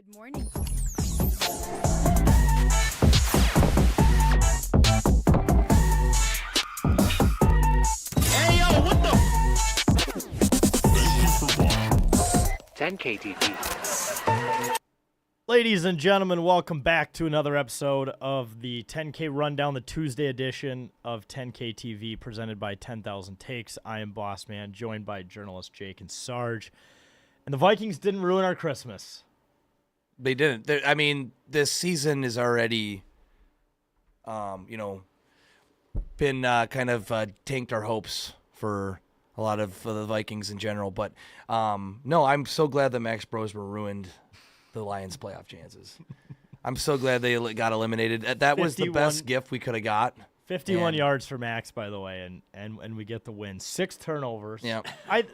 Good morning. Hey, yo, what the? 10KTV. Ladies and gentlemen, welcome back to another episode of the 10K Rundown, the Tuesday edition of 10K TV, presented by 10,000 Takes. I am Boss Man, joined by journalists Jake and Sarge. And the Vikings didn't ruin our Christmas. They didn't. I mean, this season is already, been kind of tanked our hopes for a lot of the Vikings in general. But no, I'm so glad that Max Brosmer ruined the Lions' playoff chances. I'm so glad they got eliminated. That was the 51 best gift we could have got. 51 And- yards for Max, by the way, and we get the win. 6 turnovers. Yeah.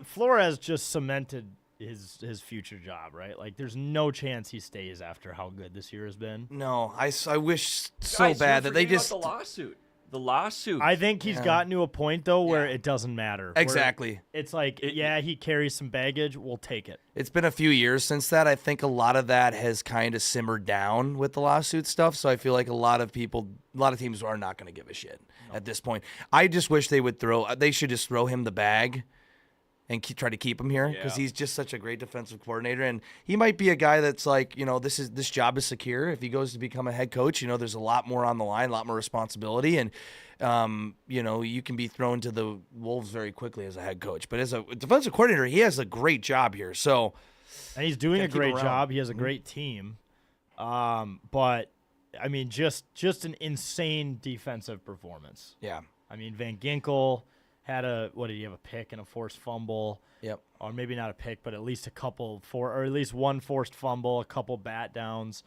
Flores just cemented his future job, right? Like, there's no chance he stays after how good this year has been. No, I wish so Guys, you're bad that they forgetting about just the lawsuit. The lawsuit. I think he's Yeah. gotten to a point, though, where Yeah. it doesn't matter. Where exactly. It's like, yeah, he carries some baggage. We'll take it. It's been a few years since that. I think a lot of that has kind of simmered down with the lawsuit stuff. So I feel like a lot of teams are not going to give a shit at this point. I just wish they should just throw him the bag and try to keep him here because Yeah. he's just such a great defensive coordinator. And he might be a guy that's like, this job is secure. If he goes to become a head coach, there's a lot more on the line, a lot more responsibility. And, you can be thrown to the wolves very quickly as a head coach. But as a defensive coordinator, he has a great job here. So, And he's doing a Gotta keep him great around. job. He has a great team. But, I mean, just an insane defensive performance. yeah. I mean, Van Ginkel had a pick and a forced fumble. Yep. Or maybe not a pick, but at least or at least one forced fumble, a couple bat downs.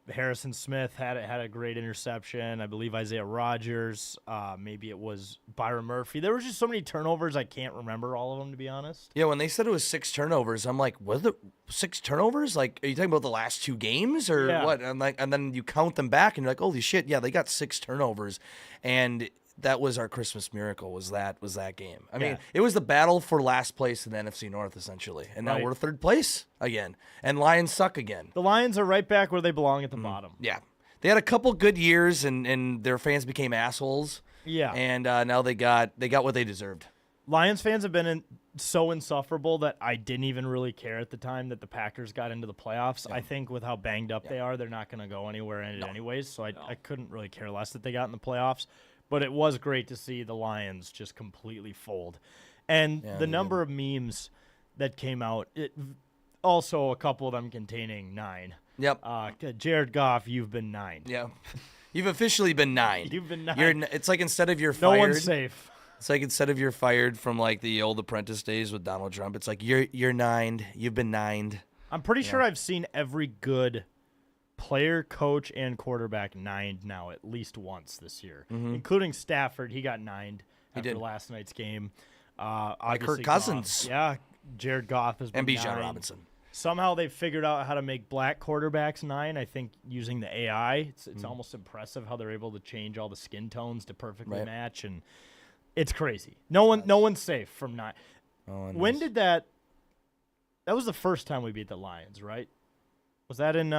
Harrison Smith had a great interception. I believe Isaiah Rodgers. Maybe it was Byron Murphy. There was just so many turnovers. I can't remember all of them, to be honest. Yeah, when they said it was 6 turnovers, I'm like, was it 6 turnovers? Like, are you talking about the last 2 games or Yeah. what? And then you count them back and you're like, holy shit, yeah, they got 6 turnovers. And that was our Christmas miracle, was that game. I mean, Yeah. it was the battle for last place in the NFC North, essentially. And now Right. we're 3rd place again. And Lions suck again. The Lions are right back where they belong at the bottom. Yeah. They had a couple good years and their fans became assholes. Yeah. And now they got what they deserved. Lions fans have been so insufferable that I didn't even really care at the time that the Packers got into the playoffs. I think with how banged up they are, they're not going to go anywhere in it anyways, so I couldn't really care less that they got in the playoffs. But it was great to see the Lions just completely fold. And Yeah, the they number of memes that came out, also a couple of them containing 9. Yep. Jared Goff, you've been 9. Yeah. You've officially been 9. You've been 9. It's like instead of you're No fired. one's safe. It's like instead of you're fired from like the old Apprentice days with Donald Trump. It's like you're 9'd. You've been 9'd. I'm pretty sure I've seen every good player, coach, and quarterback 9'd now at least once this year, including Stafford. He got 9'd after did. last night's game. Kirk Obviously Cousins. Goff. Yeah, Jared Goff has been And Bijan 9. Robinson. Somehow they figured out how to make black quarterbacks 9. I think using the AI, it's almost impressive how they're able to change all the skin tones to perfectly Right. match, and it's crazy. No one's safe from 9. When did that? That was the first time we beat the Lions, right? Was that in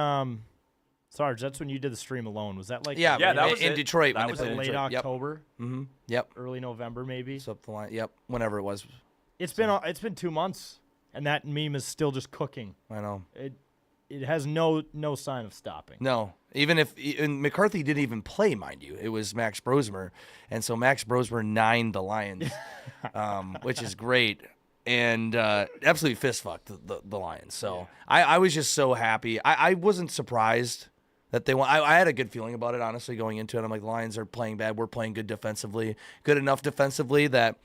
Sarge? That's when you did the stream alone. Was that like Yeah, Yeah, that in, was in it. Detroit. That when was they was played it in late Detroit. October, Yep. early November, maybe? So up the line. Yep. Whenever it was. It's been 2 months, and that meme is still just cooking. I know. It has no sign of stopping. No. Even if and McCarthy didn't even play, mind you, it was Max Brosmer, and so Max Brosmer 9'd the Lions, which is great. And absolutely fist fucked the Lions. So I was just so happy. I wasn't surprised that they won. I had a good feeling about it, honestly, going into it. I'm like, the Lions are playing bad. We're playing good defensively, good enough defensively that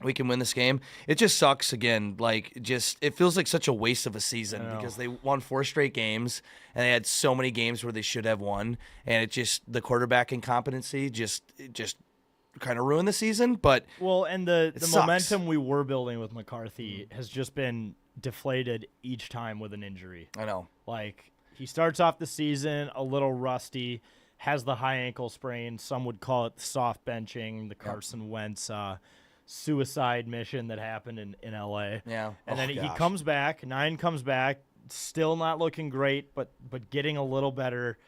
we can win this game. It just sucks again. It feels like such a waste of a season because they won 4 straight games and they had so many games where they should have won. And the quarterback incompetency just kind of ruined the season. But Well, and the sucks. momentum we were building with McCarthy has just been deflated each time with an injury. I know. Like, he starts off the season a little rusty, has the high ankle sprain. Some would call it the soft benching, the Carson Wentz suicide mission that happened in L.A. Yeah. And Oh, then he gosh. comes back, 9 comes back, still not looking great, but getting a little better.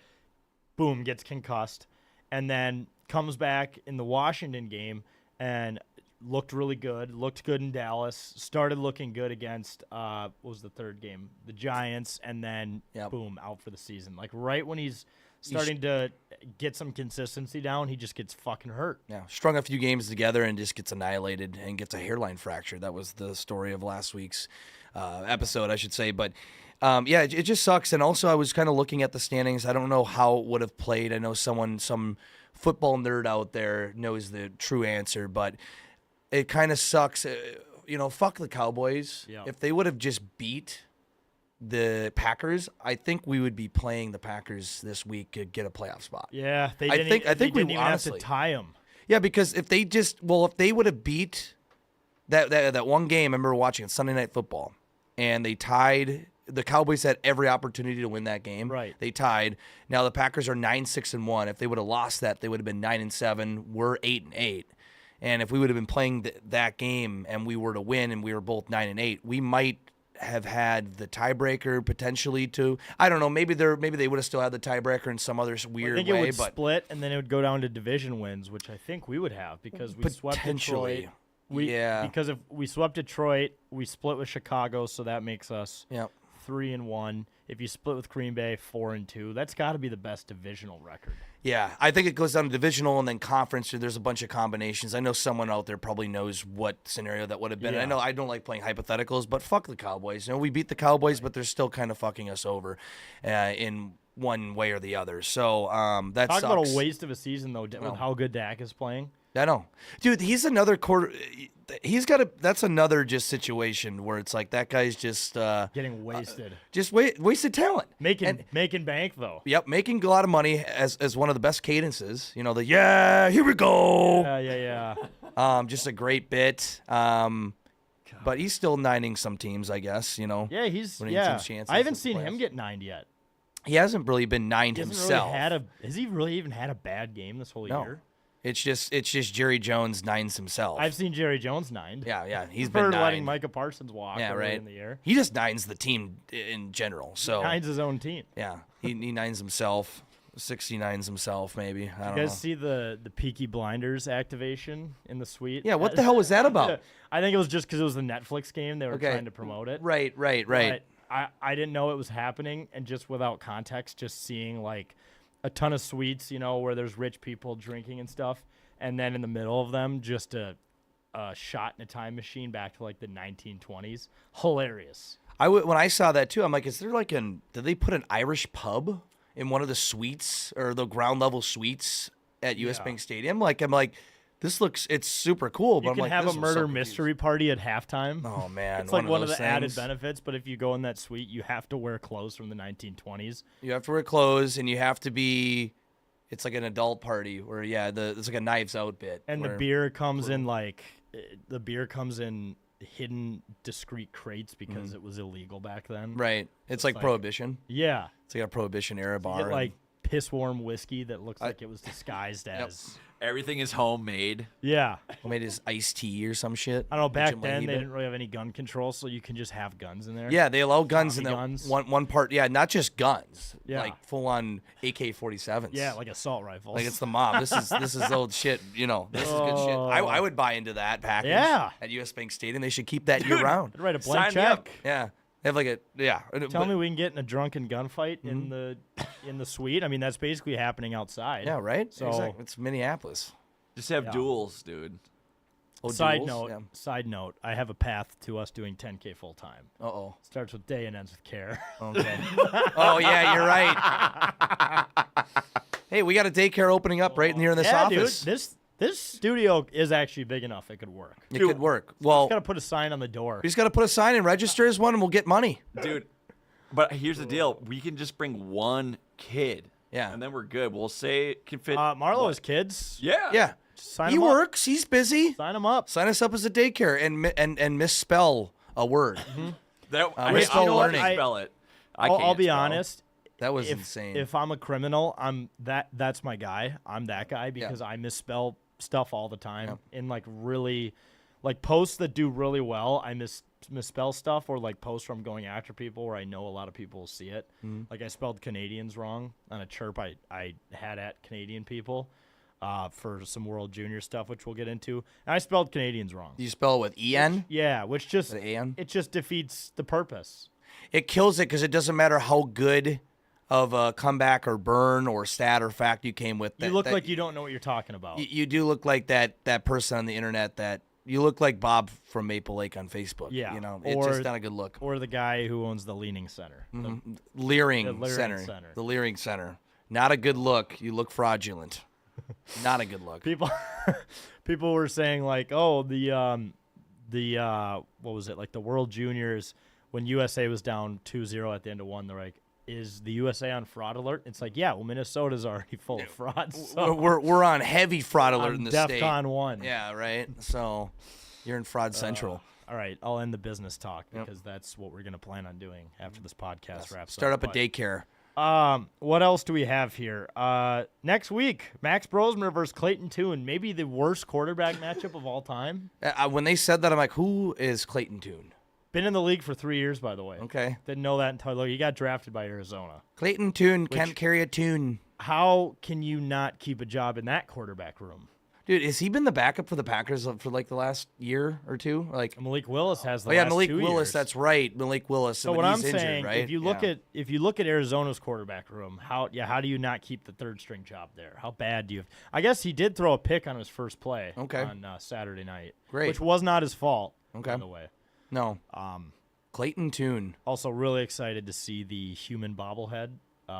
Boom, gets concussed, and then comes back in the Washington game and looked really good. Looked good in Dallas. Started looking good against what was the third game? The Giants, and then boom, out for the season. Like right when he's starting to get some consistency down, he just gets fucking hurt. Yeah, strung a few games together and just gets annihilated and gets a hairline fracture. That was the story of last week's episode, I should say. But yeah, it just sucks. And also, I was kind of looking at the standings. I don't know how it would have played. I know some football nerd out there knows the true answer, but it kind of sucks. Fuck the Cowboys. Yeah. If they would have just beat the Packers, I think we would be playing the Packers this week to get a playoff spot. Yeah, they I didn't. think they we didn't even honestly have to tie him. Yeah, because if they would have beat that one game, I remember watching it, Sunday Night Football, and they tied. The Cowboys had every opportunity to win that game. Right. They tied. Now the Packers are 9-6-1. If they would have lost that, they would have been 9-7. We're 8-8. And if we would have been playing that game and we were to win and we were both 9-8, we might have had the tiebreaker potentially to. I don't know. Maybe they would have still had the tiebreaker in some other weird I think way. it would but split, and then it would go down to division wins, which I think we would have because we swept Potentially. Detroit. Yeah. Because if we swept Detroit, we split with Chicago, so that makes us Yep. 3-1. If you split with Green Bay, 4-2. That's got to be the best divisional record. Yeah, I think it goes down to divisional and then conference. There's a bunch of combinations. I know someone out there probably knows what scenario that would have been. Yeah. I know I don't like playing hypotheticals, but fuck the Cowboys. We beat the Cowboys, but they're still kind of fucking us over in one way or the other. So that Talk sucks. about a waste of a season, though, with how good Dak is playing. I know, dude. He's another quarter. He's got a. That's another just situation where it's like that guy's just Getting wasted. just wasted talent. Making bank, though. Yep, making a lot of money as one of the best cadences. The here we go. Yeah. Just a great bit. But he's still nining some teams, I guess. Yeah, he's winning yeah. teams' chances I haven't in seen him playoffs. get 9 yet. He hasn't really been nined He hasn't himself. has he really even had a bad game this whole No. year? It's just Jerry Jones nines himself. I've seen Jerry Jones 9'd. yeah, he's For been letting nined. Micah Parsons walk Yeah, early right. in the year. He just nines the team in general. So Nines his own team. yeah, he nines himself. 69s himself, maybe. I don't You know. guys see the Peaky Blinders activation in the suite? Yeah, what the hell was that about? I think it was just because it was the Netflix game. They were Okay. trying to promote it. Right. But I didn't know it was happening, and just without context, just seeing like a ton of suites, where there's rich people drinking and stuff, and then in the middle of them, just a shot in a time machine back to like the 1920s. Hilarious. When I saw that too, I'm like, is there like did they put an Irish pub in one of the suites or the ground level suites at US Yeah. Bank Stadium? I'm like, it's super cool, but You I'm can like, have this a was so murder confused. mystery party at halftime. Oh man, It's like one of those the added things. benefits, but if you go in that suite, you have to wear clothes from the 1920s. You have to wear clothes, and you have to be. It's like an adult party where it's like a Knives Out bit. And the where- beer comes in hidden discreet crates because it was illegal back then. right. It's like like- Prohibition. Yeah. It's like a Prohibition era You bar. get and- like piss warm whiskey that looks like it was disguised as. Everything is homemade. Yeah. made his iced tea or some shit. I don't know, back Jim then Leahy they bit. didn't really have any gun control, so you can just have guns in there. Yeah, they allow guns in Tommy the guns. one part. Yeah, not just guns. Yeah. Like full on AK-47s. Yeah, like assault rifles. Like it's the mob. This is old shit. This is good shit. I would buy into that package. Yeah. At US Bank Stadium, they should keep that year round. I'd write a blank Sign me up. check. Yeah, they have like a Tell me we can get in a drunken gunfight in the suite. I mean, that's basically happening outside. Yeah, right. So- Exactly. It's Minneapolis. Just have Yeah. duels, dude. Oh, Side duels? note, Yeah. side note, I have a path to us doing 10K full time. Uh-oh. Starts with day and ends with care. Okay. Oh yeah, you're right. Hey, we got a daycare opening up right in here in this yeah, office. dude, this studio is actually big enough it could work. It could work. Well, Got to put a sign on the door. we just got to put a sign and register as one, and we'll get money. Dude, but here's the deal. We can just bring one kid. Yeah. And then we're good. We'll say it can fit. Marlo has kids. Yeah. Yeah. Sign He him up. works. He's busy. Sign them up. Sign us up as a daycare and misspell a word. That, we're still you know what? learning. Spell it. I I'll can't be spell. honest. That was If, insane. if I'm a criminal, that's my guy. I'm that guy because I misspell stuff all the time. In like really, like posts that do really well, I misspell stuff or like posts where I'm going after people where I know a lot of people will see it. Mm-hmm. Like I spelled Canadians wrong on a chirp I had at Canadian people for some World Junior stuff, which we'll get into. And I spelled Canadians wrong. You spell it with E-N? Yeah, which just With A-N? it just defeats the purpose. It kills it because it doesn't matter how good of a comeback or burn or stat or fact you came with. You look like you don't know what you're talking about. You do look like that person on the internet that you look like Bob from Maple Lake on Facebook. Yeah. You know, it's just not a good look. Or the guy who owns the Leaning Center. Leering, The Leering Center. Center. The Leering Center. Not a good look. You look fraudulent. Not a good look. People were saying like, oh, the what was it, like the World Juniors when USA was down 2-0 at the end of one, they're like, is the USA on fraud alert? It's like, yeah, well, Minnesota's already full of fraud. So We're on heavy fraud alert on in the state. DEFCON 1. Yeah, right. So you're in fraud central. All right, I'll end the business talk because that's what we're going to plan on doing after this podcast wraps Start up. up a daycare. What else do we have here? Next week, Max Brosmer versus Clayton Tune, maybe the worst quarterback matchup of all time. When they said that, I'm like, who is Clayton Tune? Been in the league for 3 years, by the way. Okay. Didn't know that until he got drafted by Arizona. Clayton Tune can't carry a tune. How can you not keep a job in that quarterback room? Dude, has he been the backup for the Packers for like the last year or two? Like, Malik Willis has the oh yeah, last Malik 2 Willis. years. That's right, Malik Willis. So but what I'm he's injured, saying, right? if you look at Arizona's quarterback room, how do you not keep the third string job there? How bad do you? I guess he did throw a pick on his first play. Okay. On Saturday night. Great. Which was not his fault. Okay. By the way. No. Clayton Tune. Also, really excited to see the human bobblehead,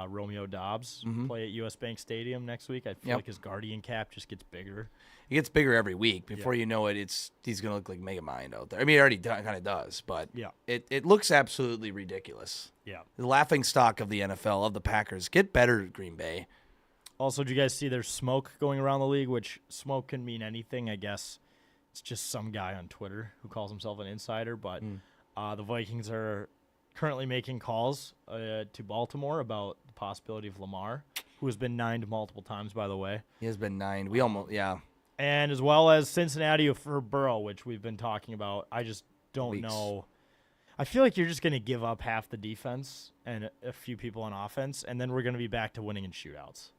Romeo Dobbs, play at U.S. Bank Stadium next week. I feel like his Guardian cap just gets bigger. He gets bigger every week. Before you know it, he's gonna look like Megamind out there. I mean, he already kind of does, but it looks absolutely ridiculous. Yeah. The laughing stock of the NFL, of the Packers. Get better, Green Bay. Also, did you guys see there's smoke going around the league, which smoke can mean anything, I guess. It's just some guy on Twitter who calls himself an insider, but the Vikings are currently making calls to Baltimore about the possibility of Lamar, who has been 9'd multiple times, by the way. He has been 9. We almost, And as well as Cincinnati for Burrow, which we've been talking about. I just don't know. I feel like you're just going to give up half the defense and a few people on offense, and then we're going to be back to winning in shootouts.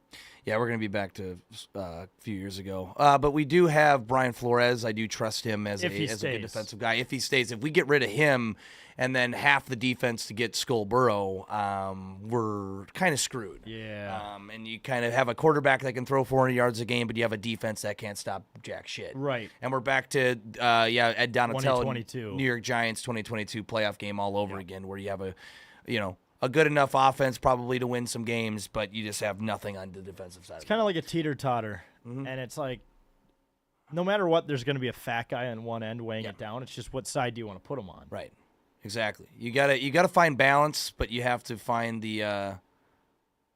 Yeah, we're going to be back to a few years ago. But we do have Brian Flores. I do trust him as a good defensive guy. If he stays. If we get rid of him and then half the defense to get Scoborough, we're kind of screwed. Yeah. And you kind of have a quarterback that can throw 400 yards a game, but you have a defense that can't stop jack shit. Right. And we're back to, Ed Donatell, 2022. New York Giants 2022 playoff game all over again, where you have a good enough offense probably to win some games, but you just have nothing on the defensive side. It's kind of like a teeter-totter, and it's like no matter what, there's going to be a fat guy on one end weighing it down. It's just what side do you want to put him on? Right. Exactly. You gotta find balance, but you have to find the I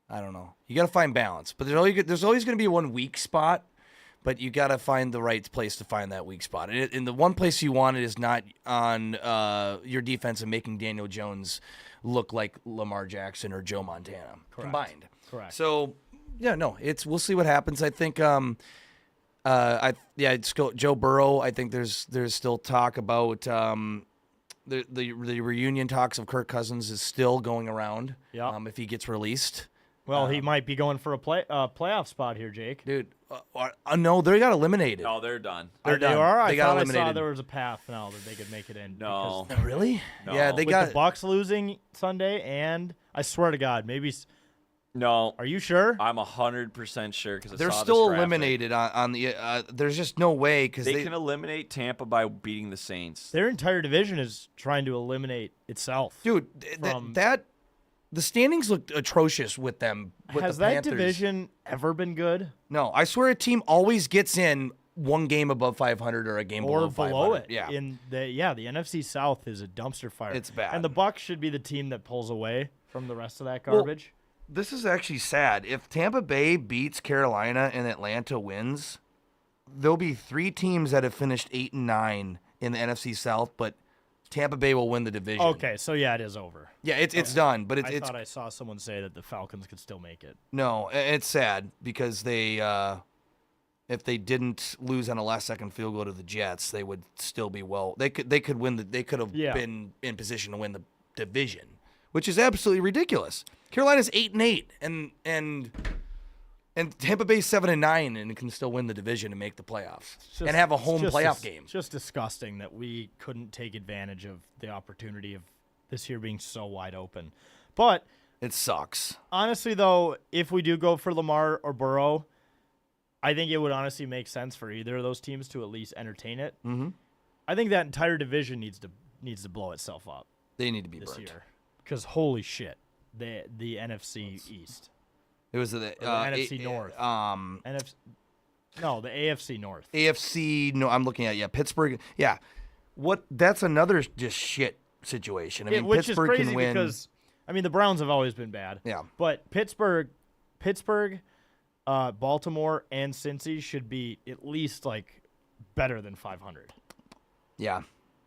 don't know. You gotta find balance, but there's always going to be one weak spot, but you gotta find the right place to find that weak spot. And the one place you want it is not on your defense and making Daniel Jones look like Lamar Jackson or Joe Montana combined. Correct. So we'll see what happens. I think it's Joe Burrow. I think there's still talk about the reunion talks of Kirk Cousins is still going around. Yeah. If he gets released. Well, he might be going for a playoff spot here, Jake. Dude, no, they got eliminated. No, they're done. They're done. They are? They got I eliminated. saw there was a path now that they could make it in. No. because Really? No. Yeah, they with got the Bucks losing Sunday, and I swear to God, maybe. No. Are you sure? I'm 100% sure because they're still eliminated on the. There's just no way because they can eliminate Tampa by beating the Saints. Their entire division is trying to eliminate itself. Dude, the standings looked atrocious with them. Has the that Panthers. division ever been good? No, I swear a team always gets in one game above 500 or a game Or below below 500. it. Yeah. The NFC South is a dumpster fire. It's bad. And the Bucks should be the team that pulls away from the rest of that garbage. This is actually sad. If Tampa Bay beats Carolina and Atlanta wins, there'll be 3 teams that have finished 8 and 9 in the NFC South, but Tampa Bay will win the division. Okay, so yeah, it is over. Yeah, it's done, but I it's thought I saw someone say that the Falcons could still make it. no, it's sad because they if they didn't lose on a last-second field goal to the Jets, they would still be well. They could win. They could have been in position to win the division, which is absolutely ridiculous. Carolina's 8-8, and Tampa Bay's 7-9, and can still win the division and make the playoffs and have a home playoff game. It's just disgusting that we couldn't take advantage of the opportunity of this year being so wide open. But it sucks. Honestly, though, if we do go for Lamar or Burrow, I think it would honestly make sense for either of those teams to at least entertain it. Mm-hmm. I think that entire division needs to blow itself up. They need to be this burnt. year, because holy shit, the NFC East. It was the NFC North. No, the AFC North. AFC. No, I'm looking at Pittsburgh. Yeah, that's another just shit situation. I mean, which Pittsburgh is crazy can win because the Browns have always been bad. Yeah, but Pittsburgh, Baltimore, and Cincy should be at least like better than 500. Yeah,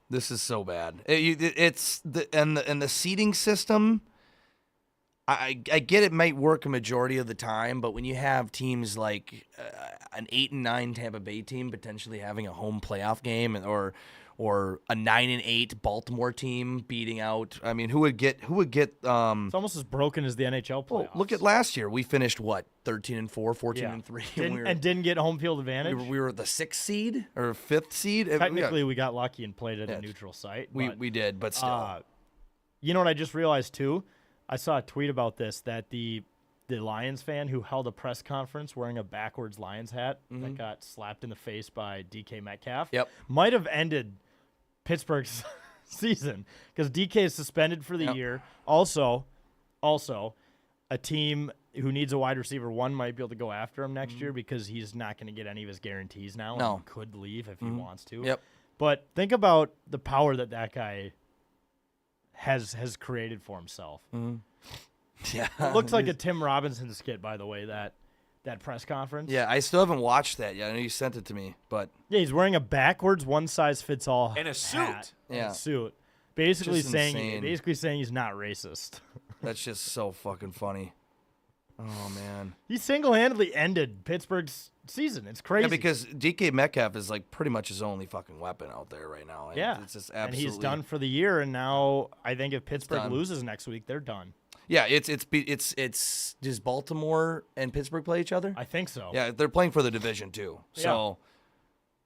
this is so bad. It's the seeding system. I get it might work a majority of the time, but when you have teams like an 8-9 Tampa Bay team potentially having a home playoff game, or a 9-8 Baltimore team beating out, I mean, who would get? It's almost as broken as the NHL playoffs. Well, look at last year. We finished 13-4, 14-3, and didn't get home field advantage. We were the 6th seed or 5th seed. Technically, we got lucky and played at a neutral site. We did, but still. You know what I just realized too? I saw a tweet about this that the Lions fan who held a press conference wearing a backwards Lions hat that got slapped in the face by DK Metcalf might have ended Pittsburgh's season because DK is suspended for the year. Also, a team who needs a wide receiver one might be able to go after him next year because he's not going to get any of his guarantees now. No. And could leave if he wants to. Yep. But think about the power that guy has created for himself. Yeah, It looks like a Tim Robinson skit, by the way, that press conference. Yeah, I still haven't watched that yet. I know you sent it to me, but yeah, he's wearing a backwards one-size-fits-all and a suit. hat and Yeah. a suit. Basically Just saying he's not racist. that's just so fucking funny. Oh man. He single-handedly ended Pittsburgh's season. It's crazy. Yeah, because DK Metcalf is like pretty much his only fucking weapon out there right now. And yeah, it's just and absolutely. he's done for the year. And now I think if Pittsburgh done. loses next week, they're done. Yeah, it's does Baltimore and Pittsburgh play each other? I think so. Yeah, they're playing for the division too. So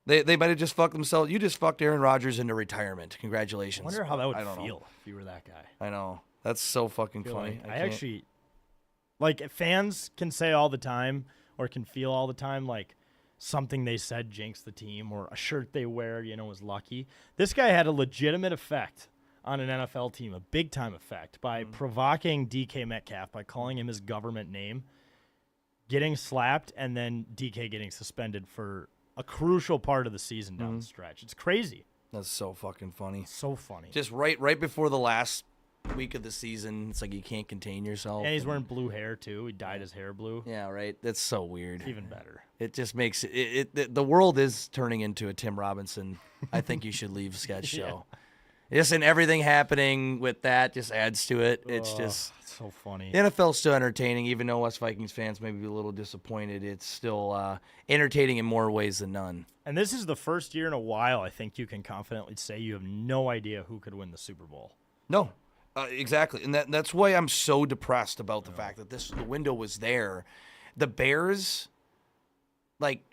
they might have just fucked themselves. You just fucked Aaron Rodgers into retirement. Congratulations. I wonder how that would I don't feel know. if you were that guy. I know. That's so fucking Feel funny. like- I actually like fans can say all the time or can feel all the time like something they said jinxed the team or a shirt they wear, was lucky. This guy had a legitimate effect on an NFL team, a big time effect by provoking DK Metcalf by calling him his government name, getting slapped, and then DK getting suspended for a crucial part of the season down the stretch. It's crazy. That's so fucking funny. So funny. Just right before the last week of the season, it's like you can't contain yourself. And he's wearing blue hair too. He dyed his hair blue. Yeah, right. That's so weird. It's even better. It just makes the world is turning into a Tim Robinson. I think you should leave sketch show. Just and everything happening with that just adds to it. It's just It's so funny. the NFL's still entertaining, even though us Vikings fans may be a little disappointed. It's still entertaining in more ways than none. And this is the first year in a while I think you can confidently say you have no idea who could win the Super Bowl. No, exactly, and that's why I'm so depressed about the fact that the window was there. The Bears, like.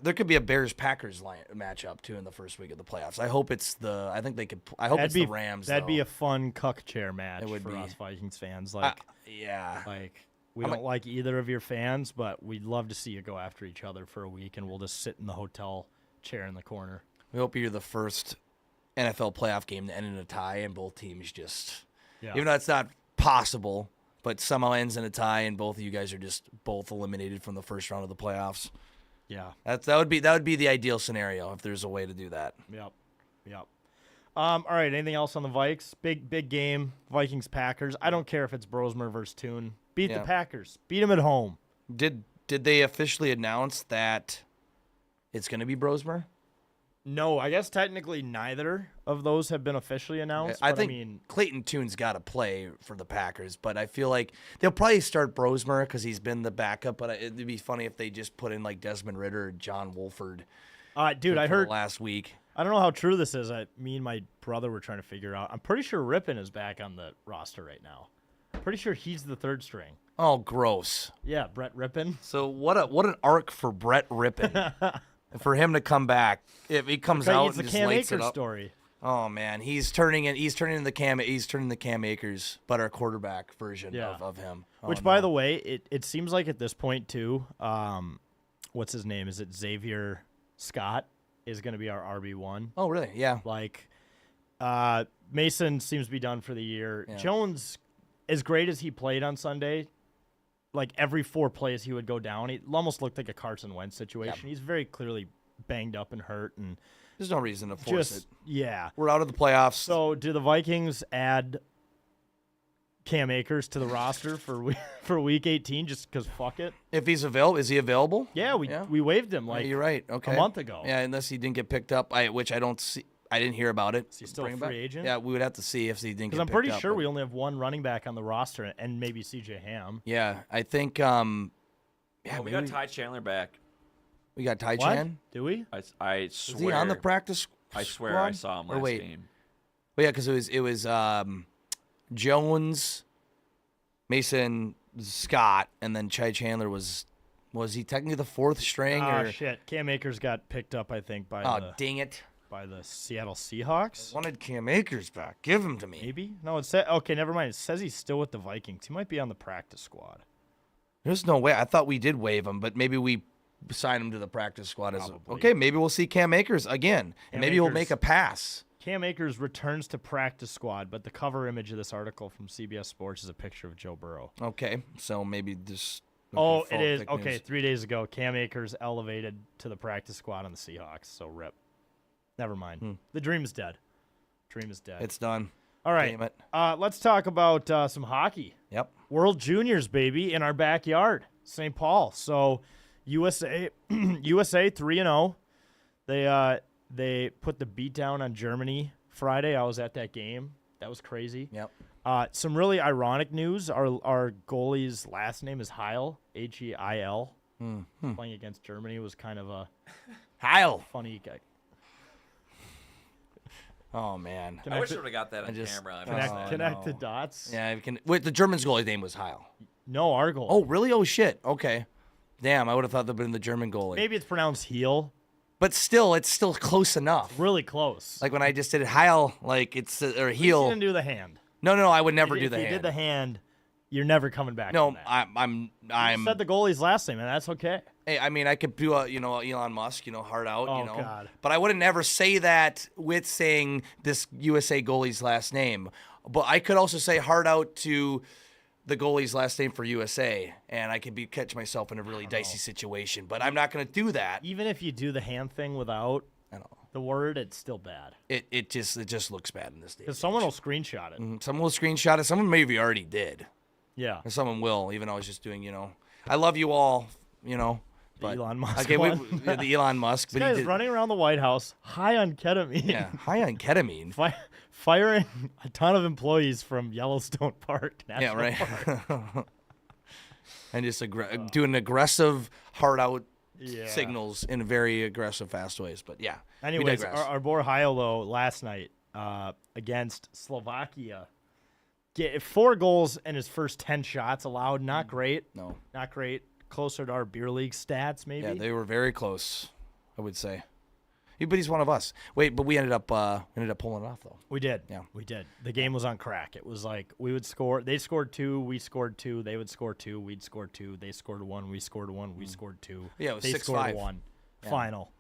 There could be a Bears-Packers matchup too in the first week of the playoffs. I hope it's the. I think they could. I hope it's the Rams. That'd be though. a fun cuck chair match It would for be. us Vikings fans. Like, yeah. we don't like either of your fans, but we'd love to see you go after each other for a week, and we'll just sit in the hotel chair in the corner. We hope you're the first NFL playoff game to end in a tie, and both teams just. Yeah. Even though it's not possible, but somehow ends in a tie, and both of you guys are just both eliminated from the first round of the playoffs. Yeah. That would be the ideal scenario if there's a way to do that. Yep. All right. Anything else on the Vikes? Big game. Vikings Packers. I don't care if it's Brosmer versus Toon. Beat the Packers. Beat them at home. Did they officially announce that it's going to be Brosmer? No, I guess technically neither. of those have been officially announced. I but think mean, Clayton Tune's got to play for the Packers, but I feel like they'll probably start Brosmer because he's been the backup. But it'd be funny if they just put in like Desmond Ritter or John Wolford. dude, I for heard last week. I don't know how true this is. Me and my brother were trying to figure out. I'm pretty sure Rippon is back on the roster right now. Pretty sure he's the third string. Oh, gross. Yeah, Brett Rippon. So what an arc for Brett Rippon for him to come back if he comes out It's and the just Cam lights it Akers up. story. Oh man, he's turning the Cam Akers, but our quarterback version Yeah. of him. Which, by the way, it seems like at this point too. What's his name? Is it Xavier Scott? Is going to be our RB1. Oh really? Yeah. Like, Mason seems to be done for the year. Yeah. Jones, as great as he played on Sunday, like every 4 plays he would go down. It almost looked like a Carson Wentz situation. He's very clearly banged up and hurt, and There's no reason to force just it. yeah. We're out of the playoffs. So, do the Vikings add Cam Akers to the roster for Week 18 just because fuck it? If he's available, is he available? Yeah, we waived him like you're right. Okay. a month ago. Yeah, unless he didn't get picked up, which I don't see. I didn't hear about it. Is he still Bring a him back. free agent? Yeah, we would have to see if he didn't get Because I'm picked pretty up, sure but- we only have one running back on the roster and maybe CJ Ham. Yeah, I think. Oh, Yeah, we got Ty Chandler back. We got Ty What? Chan. Do we? I Is swear. he on the practice? I swear squad? I saw him Or last wait. game. Well, yeah, because it was Jones, Mason, Scott, and then Chai Chandler was he technically the 4th string? Oh or shit! Cam Akers got picked up, I think, by dang it! the Seattle Seahawks. Wanted Cam Akers back. Give him to me. Maybe no. It said okay. Never mind. It says he's still with the Vikings. He might be on the practice squad. There's no way. I thought we did waive him, but maybe we signed him to the practice squad. Probably. Okay, maybe we'll see Cam Akers again, and maybe he'll Akers. make a pass. Cam Akers returns to practice squad, but the cover image of this article from CBS Sports is a picture of Joe Burrow. Okay, so maybe just. Oh, it false is. fake Okay, news. 3 days ago, Cam Akers elevated to the practice squad on the Seahawks. So rip. Never mind. The dream is dead. Dream is dead. It's done. All right. Damn it. Let's talk about some hockey. Yep. World Juniors, baby, in our backyard, St. Paul. So, USA 3-0. They put the beat down on Germany Friday. I was at that game. That was crazy. Yep. Some really ironic news. Our goalie's last name is Heil, Heil. Playing against Germany was kind of a Heil. funny guy. Oh man. I wish I would have got that on just- camera. I'm connect- sad. Connect the no. dots. Yeah, we can. Wait, the German's goalie name was Heil. No, our goal. Oh, really? Oh shit. Okay. Damn, I would have thought that'd been the German goalie. Maybe it's pronounced heel. But still, it's still close enough. Really close. Like when I just did it, Heil, like it's or At least you heel. didn't do the hand. No, I would never If do the you hand. did the hand, you're never coming back. No, from that. I'm. You said the goalie's last name, and that's okay. Hey, I mean, I could do a, Elon Musk, heart out, Oh, God. But I wouldn't never say that with saying this USA goalie's last name. But I could also say heart out to the goalie's last name for USA, and I could catch myself in a really dicey situation. But I'm not going to do that. Even if you do the hand thing without I know. the word, it's still bad. It just looks bad in this day. Because someone will screenshot it. Someone will screenshot it. Someone maybe already did. Yeah. Or someone will, even though I was just doing, I love you all, But, Elon Musk Okay, one. the Elon Musk. This but guy's he did, running around the White House high on ketamine. Yeah, high on ketamine. Firing a ton of employees from Yellowstone Park. Yeah, National Park. right. And just doing aggressive, hard out Yeah. signals in very aggressive, fast ways. But yeah. we Anyways, digress. our boy Heilo last night against Slovakia. Get 4 goals in his first 10 shots allowed. Not great. No. Not great. Closer to our beer league stats, maybe. Yeah, they were very close, I would say. But he's one of us. Wait, but we ended up pulling it off though. We did. Yeah. We did. The game was on crack. It was like we would score. They scored 2. We scored 2. They would score 2. We'd score 2. They scored 1. We scored 1. We scored 2. Yeah, it was they 6-5. scored 1. Yeah. Final.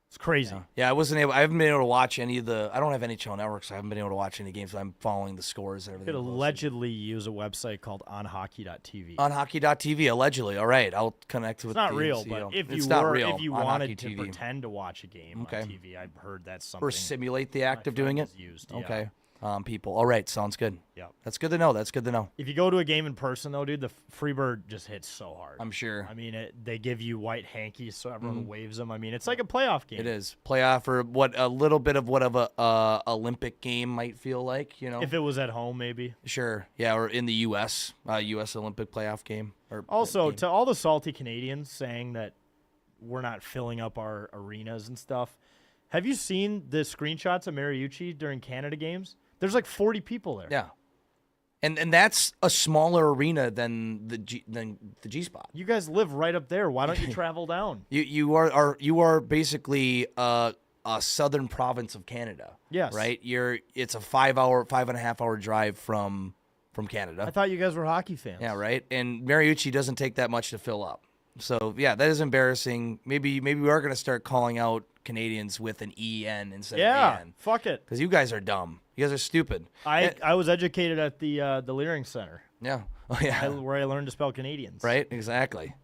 It's crazy. Yeah, I haven't been able to watch any of the. I don't have any channel networks. So I haven't been able to watch any games. So I'm following the scores and You everything. could closely. allegedly use a website called onhockey.tv. On hockey.tv, allegedly. All right, I'll connect with. It's not the real, CEO. but if It's you not were, real if you on wanted Hockey to TV. pretend to watch a game Okay. on TV, I've heard that's something. Or simulate the act my of doing friend it. has used, yeah. Okay. people. All right, sounds good. Yep. That's good to know. That's good to know. If you go to a game in person, though, dude, the Freebird just hits so hard. I'm sure. I mean, they give you white hankies so everyone waves them. I mean, it's like a playoff game. It is playoff, or what a little bit of what of a Olympic game might feel like. You know, If it was at home, maybe. sure, yeah, or in the U.S. U.S. Olympic playoff game. Or Also, game. to all the salty Canadians saying that we're not filling up our arenas and stuff, have you seen the screenshots of Mariucci during Canada games? There's like 40 people there. Yeah, and that's a smaller arena than the G spot. You guys live right up there. Why don't you travel down? You are basically a southern province of Canada. Yes. Right. It's a 5.5 hour drive from Canada. I thought you guys were hockey fans. Yeah, right. And Mariucci doesn't take that much to fill up. So yeah, that is embarrassing. Maybe we are going to start calling out Canadians with an EN instead Yeah, of AN. fuck it. Because you guys are dumb. You guys are stupid. I was educated at the Leering Center, Yeah. Oh yeah. where I learned to spell Canadians. Right. Exactly.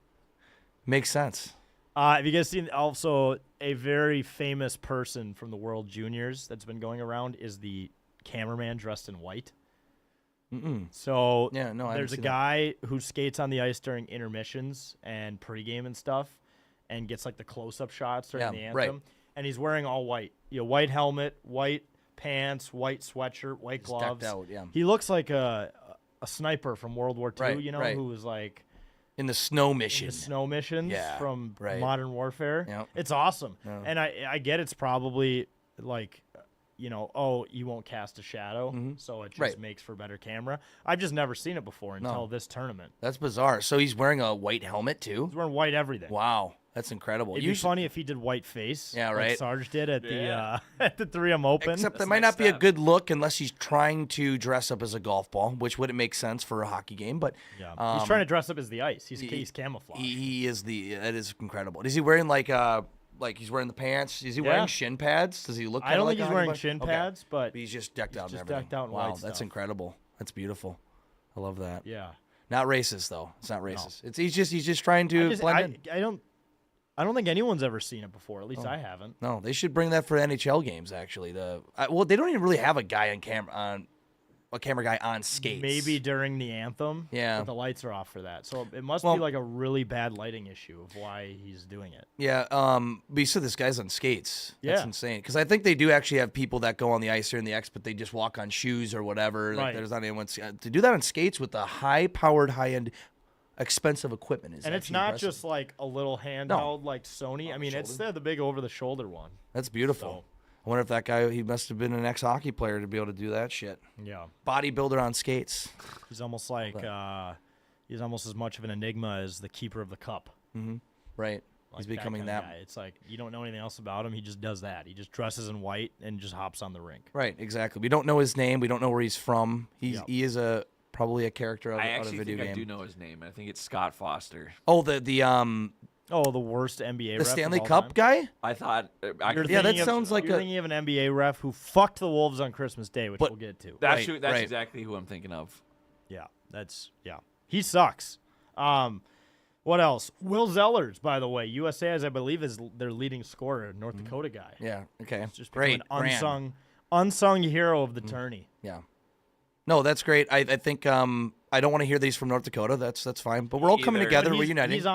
Makes sense. Have you guys seen also a very famous person from the World Juniors that's been going around is the cameraman dressed in white? So Yeah, no, I haven't there's a seen that. guy who skates on the ice during intermissions and pregame and stuff, and gets like the close-up shots during Yeah, the anthem. right. And he's wearing all white, white helmet, white pants, white sweatshirt, white He's gloves. decked out, yeah. He looks like a sniper from World War II, Right, you know, right. who was like In the snow in mission. the snow missions Yeah, from right. Modern Warfare. Yep. It's awesome. Yeah. And I get it's probably like, oh, you won't cast a shadow, so it just Right. makes for better camera. I've just never seen it before until this tournament. That's bizarre. So he's wearing a white helmet too? He's wearing white everything. Wow. That's incredible. It'd be funny if he did white face. Yeah, like right. Sarge did at Yeah. the at the 3M Open. Except that That's might next not be a step. good look unless he's trying to dress up as a golf ball, which wouldn't make sense for a hockey game. But yeah. He's trying to dress up as the ice. He's camouflage. he is that is incredible. Is he wearing like he's wearing the pants? Is he Yeah. wearing shin pads? Does he look? I kinda don't like think a he's hockey wearing player? shin Okay. pads, but He's just decked out in just everything. decked out in wow, white that's stuff. incredible. That's beautiful. I love that. yeah. Not racist though. It's not racist. It's he's just trying to blend in. I don't think anyone's ever seen it before. At least I haven't. No, they should bring that for NHL games. Actually, well, they don't even really have a camera guy on skates. Maybe during the anthem. Yeah. But the lights are off for that. So it must Well- be like a really bad lighting issue of why he's doing it. Yeah. But you said this guy's on skates. That's Yeah. insane. Because I think they do actually have people that go on the ice during the X, but they just walk on shoes or whatever. Like, Right. there's not anyone to do that on skates with the high-powered, high-end, expensive equipment. Is And it's actually not impressive. just like a little handheld like Sony. I mean, it's the big over-the-shoulder one. That's beautiful. I wonder if that guy, he must have been an ex-hockey player to be able to do that shit. Yeah. Bodybuilder on skates. He's almost like he's almost as much of an enigma as the keeper of the cup. Right. Like He's becoming kinda that. guy. It's like you don't know anything else about him. He just does that. He just dresses in white and just hops on the rink. Right, exactly. We don't know his name. We don't know where he's from. Yep. He is probably a character out I of a actually video think game. I do know his name. I think it's Scott Foster. Oh, the Oh, the worst NBA ref Stanley of all Cup time. guy? I thought. You're Yeah, that thinking of- sounds like you're a- thinking of an NBA ref who fucked the Wolves on Christmas Day, which But- we'll get to. That's Right, that's right. exactly who I'm thinking of. Yeah, he sucks. What else? Will Zellers, by the way, USA, as I believe, is their leading scorer, North Dakota guy. Yeah, okay. Just Great. become an Grand. unsung hero of the tourney. Yeah. No, that's great. I think I don't want to hear these from North Dakota. That's fine. But we're all coming Either. together. But We're united. He's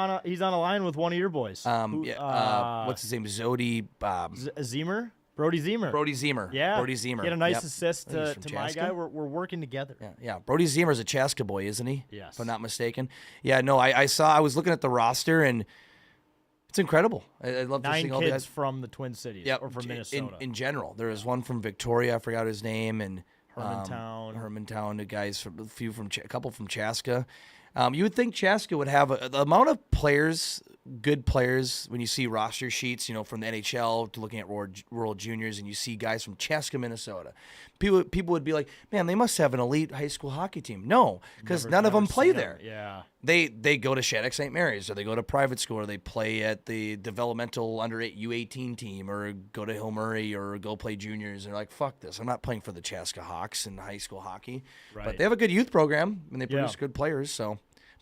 on a line with one of your boys. What's his name? Zodi Zemer? Brody Zemer. Brody Zemer. Yeah. Brody Zemer. He had a nice Yep. assist I think he's to from my Chaska. guy. We're working together. Yeah. Brody Zemer's a Chaska boy, isn't he? Yes. If I'm not mistaken. Yeah, no, I was looking at the roster and it's incredible. I love to 9 see all the kids guys. from the Twin Cities Yep, or from in- Minnesota. In general, there was one from Victoria. I forgot his name, and Hermantown. Hermantown. The guys from a couple from Chaska. You would think Chaska would have the amount of players, good players, when you see roster sheets, from the NHL to looking at World Juniors, and you see guys from Chaska, Minnesota. People would be like, man, they must have an elite high school hockey team. No, because none of them play seen there. him. Yeah. They go to Shattuck St. Mary's, or they go to private school, or they play at the developmental under U18 team, or go to Hill Murray, or go play juniors. And they're like, fuck this. I'm not playing for the Chaska Hawks in high school hockey. But Right. they have a good youth program, and they produce Yeah. good players. So,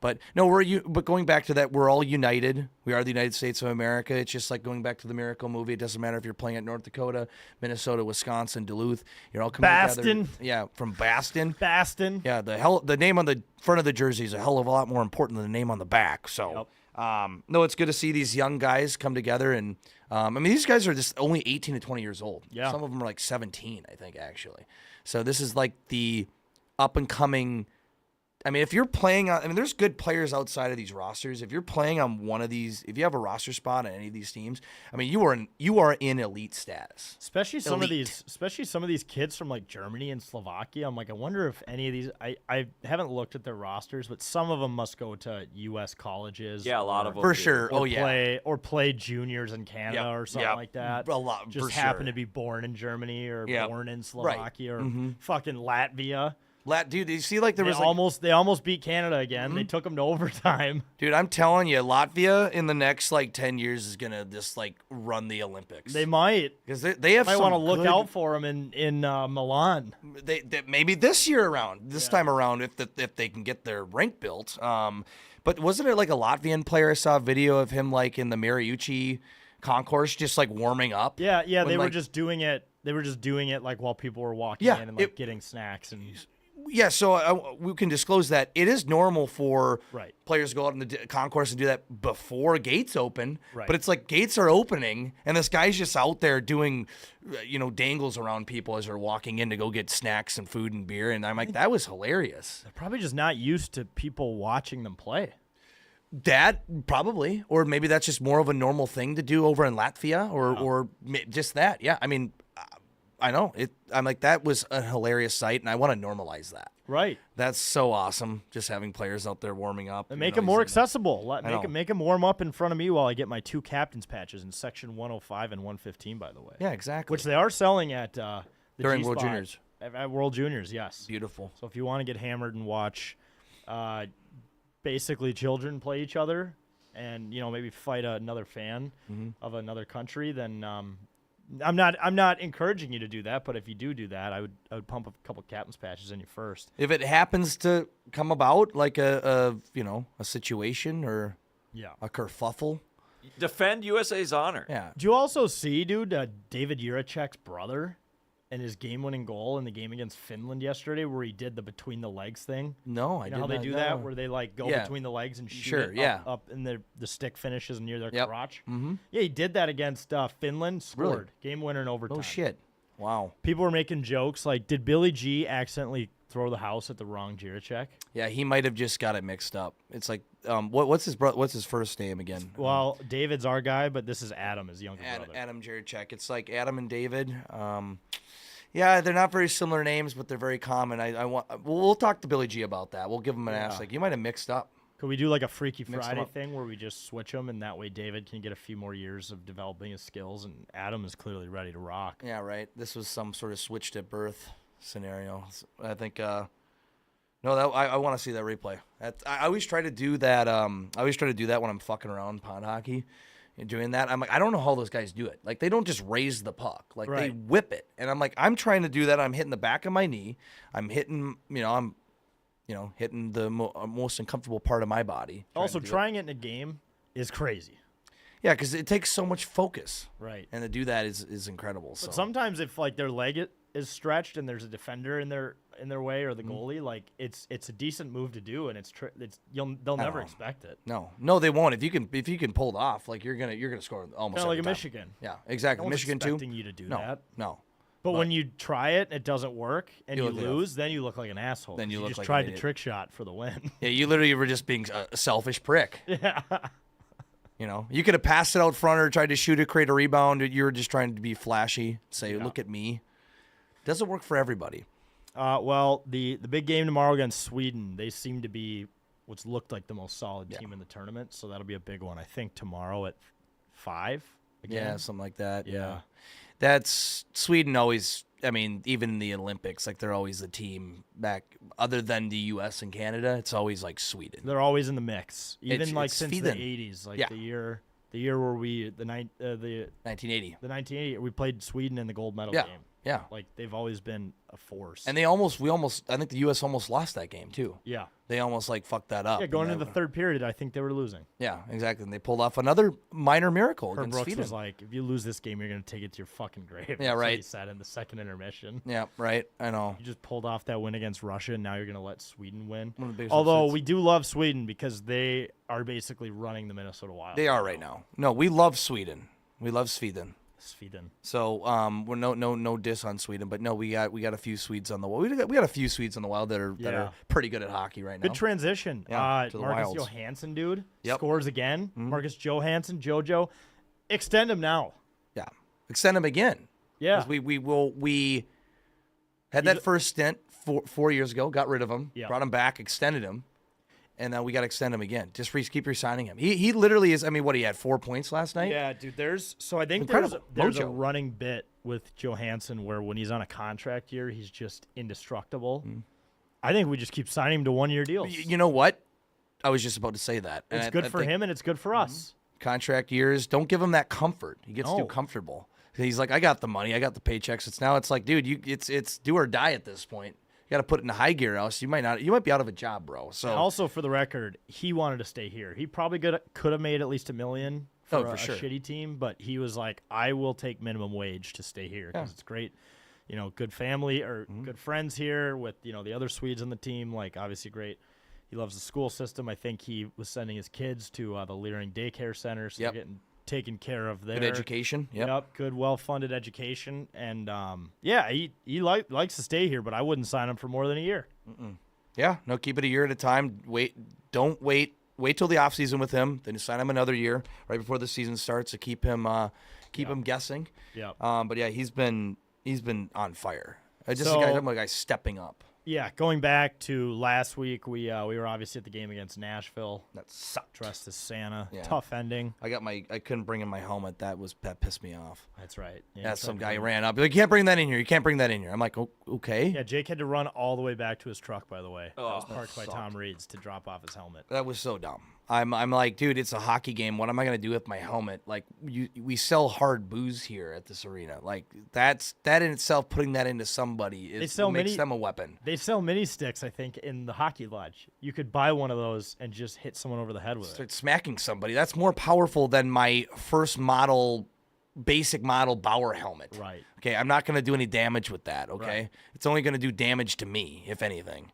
But no, but going back to that, we're all united. We are the United States of America. It's just like going back to the Miracle movie. It doesn't matter if you're playing at North Dakota, Minnesota, Wisconsin, Duluth. You're all coming Baston. together. Yeah, from Baston. Baston. Yeah, the name on the front of the jersey is a hell of a lot more important than the name on the back. So, no, it's good to see these young guys come together. And, I mean, these guys are just only 18 to 20 years old. Yeah. Some of them are like 17, I think, actually. So this is like the up-and-coming – I mean, if you're playing on – I mean, there's good players outside of these rosters. If you're playing on one of these – if you have a roster spot on any of these teams, I mean, you are in elite status. Especially some of Elite. these kids from like Germany and Slovakia. I'm like, I wonder if any of these. I haven't looked at their rosters, but some of them must go to U.S. colleges. Yeah, a lot of them For do. sure. Or Oh, yeah. play juniors in Canada Yep, or something yep. like that. A lot, Just for happen sure. to be born in Germany or Yep. born in Right. Slovakia or fucking Latvia. Dude, you see like there They was like, they almost beat Canada again. They took them to overtime. dude, I'm telling you, Latvia in the next like 10 years is going to just like run the Olympics. They might. Because they have Might some want to look good- out for them in Milan. They maybe this year around, time around, if they can get their rank built. But wasn't it like a Latvian player? I saw a video of him like in the Mariucci concourse, just like warming up. Yeah, When, they were like- just doing it. They were just doing it like while people were walking Yeah, in and like getting snacks and Yeah, so we can disclose that it is normal for Right. players to go out in the concourse and do that before gates open. Right. But it's like gates are opening, and this guy's just out there doing, dangles around people as they're walking in to go get snacks and food and beer. And I'm like, that was hilarious. they're probably just not used to people watching them play. That probably, or maybe that's just more of a normal thing to do over in Latvia, or just that. Yeah, I mean, I know it. I'm like, that was a hilarious sight, and I want to normalize that. Right. That's so awesome, just having players out there warming up. And make them more accessible. accessible. Make them warm up in front of me while I get my 2 captain's patches in section 105 and 115, by the way. Yeah, exactly. Which they are selling at the During G World Spot Juniors. At World Juniors, yes. Beautiful. So if you want to get hammered and watch basically children play each other and maybe fight another fan of another country, then I'm not encouraging you to do that, but if you do that, I would pump a couple captain's patches in you first. If it happens to come about, like a situation or Yeah. a kerfuffle, Defend USA's honor. yeah. Do you also see, dude, David Juracek's brother and his game-winning goal in the game against Finland yesterday, where he did the between the legs thing? No, I You did know how they not do know. that, where they like go Yeah. between the legs and shoot Sure, it yeah. up and the stick finishes near their Yep. crotch? Mm-hmm. Yeah, he did that against Finland, Really? scored. Game winner in overtime. Oh shit! Wow. People were making jokes like, did Billy G accidentally throw the house at the wrong Jiracek? Yeah, he might have just got it mixed up. It's like, what's his first name again? Well, David's our guy, but this is Adam, his younger brother. Adam Jiracek. It's like Adam and David. Yeah, they're not very similar names, but they're very common. We'll talk to Billy G about that. We'll give him an ask. Like, you might have mixed up. Could we do like a Freaky Mix 'em Friday up. thing where we just switch them, and that way David can get a few more years of developing his skills, and Adam is clearly ready to rock. Yeah, right. This was some sort of switched at birth scenario. I think. No, I want to see that replay. I always try to do that. I always try to do that when I'm fucking around pond hockey. And doing that, I'm like, I don't know how those guys do it. Like, they don't just raise the puck. Like, they Right. whip it. And I'm like, I'm trying to do that. I'm hitting the back of my knee. I'm hitting, hitting the most uncomfortable part of my body. Also, to do it. trying it in a game is crazy. Yeah, because it takes so much focus. Right. And to do that is incredible. So. But sometimes if like their leg is stretched and there's a defender in their way or the Mm-hmm. goalie, like it's a decent move to do, and they'll never know. expect it. No, they won't. If you can pull it off, like you're gonna score almost Kind of like every a time. Michigan. Yeah, No exactly. one's Michigan too. expecting you to do No, that. no. But when you try it, it doesn't work, and You you look like a- lose, then you look like an asshole. Then you 'cause look just like an tried to idiot. trick shot for the win. Yeah, you literally were just being a selfish prick. Yeah. You could have passed it out front or tried to shoot it, create a rebound. You were just trying to be flashy, say, "Look at me." Doesn't work for everybody. Well, the big game tomorrow against Sweden, they seem to be what's looked like the most solid team in the tournament, so that'll be a big one. I think tomorrow at 5. Again. Yeah, something like that. Yeah. That's Sweden always. I mean, even in the Olympics, like they're always the team back. Other than the U.S. and Canada, it's always like Sweden. They're always in the mix, even It's since Sweden. the 80s, like Yeah. the year where we the 1980. 1980 we played Sweden in the gold medal Yeah. game. Yeah. Like they've always been a force. And I think the U.S. almost lost that game too. yeah. They almost like fucked that up. Yeah, going And into the third period, I think they were losing. Yeah, exactly. And they pulled off another minor miracle Herb against Brooks Sweden. was like, if you lose this game, you're going to take it to your fucking grave. Yeah, That's what right. he said in the second intermission. Yeah, right. I know. You just pulled off that win against Russia, and now you're going to let Sweden win. One of the biggest Although upsets. we do love Sweden because they are basically running the Minnesota Wild. They are right now. No, we love Sweden. We love Sweden. Sweden. So we're no diss on Sweden, but no, we got a few Swedes on the Wild. We got a few Swedes on the Wild that are Yeah. pretty good at hockey right now. Good transition. Yeah, to the Marcus Wilds. Johansson, dude, Yep. Mm-hmm. scores again. Marcus Johansson, JoJo. Extend him now. Yeah, extend him again. Yeah. 'Cause we had that first stint 4 years ago, got rid of him, Yeah. brought him back, extended him, and then we got to extend him again. Just keep resigning him. He literally is. I mean, what he had 4 points last night. Yeah, dude. I think Incredible. there's a Mojo. running bit with Johansson where when he's on a contract year, he's just indestructible. I think we just keep signing him to 1-year deals. You know what? I was just about to say that. And It's I good for think him and it's good for us. Contract years, don't give him that comfort. He gets No. too comfortable. He's like, I got the money, I got the paychecks. It's like, dude, it's do or die at this point. You got to put it in high gear, else you might be out of a job, bro. So And also, for the record, he wanted to stay here. He probably could have made at least $1 million for, for sure. a shitty team, but he was like, I will take minimum wage to stay here because it's great. Good family or good friends here with, the other Swedes on the team. Like, obviously great. He loves the school system. I think he was sending his kids to the Leering Daycare Center, so Yep. they're getting taken care of there. good education. Yep. Good, well-funded education. And, he likes to stay here, but I wouldn't sign him for more than a year. Yeah. No, keep it a year at a time. Don't wait. Wait till the offseason with him. Then you sign him another year right before the season starts to keep him guessing. Yeah. But yeah, he's been on fire. I'm So- a guy stepping up. Yeah, going back to last week, we were obviously at the game against Nashville, That sucked. dressed as Santa. Yeah. Tough ending. I couldn't bring in my helmet. That pissed me off. That's right. Yeah, some guy ran up. Like, you can't bring that in here. You can't bring that in here. I'm like, okay. Yeah, Jake had to run all the way back to his truck, by the way. That was Oh, parked by sucked. Tom Reed's to drop off his helmet. That was so dumb. I'm like, dude, it's a hockey game. What am I gonna do with my helmet? Like, we sell hard booze here at this arena. Like, that in itself, putting that into somebody makes them a weapon. They sell mini sticks, I think, in the hockey lodge. You could buy one of those and just hit someone over the head with it. Start smacking somebody. That's more powerful than my basic model Bauer helmet. Right. Okay, I'm not gonna do any damage with that. Okay, Right. it's only gonna do damage to me, if anything.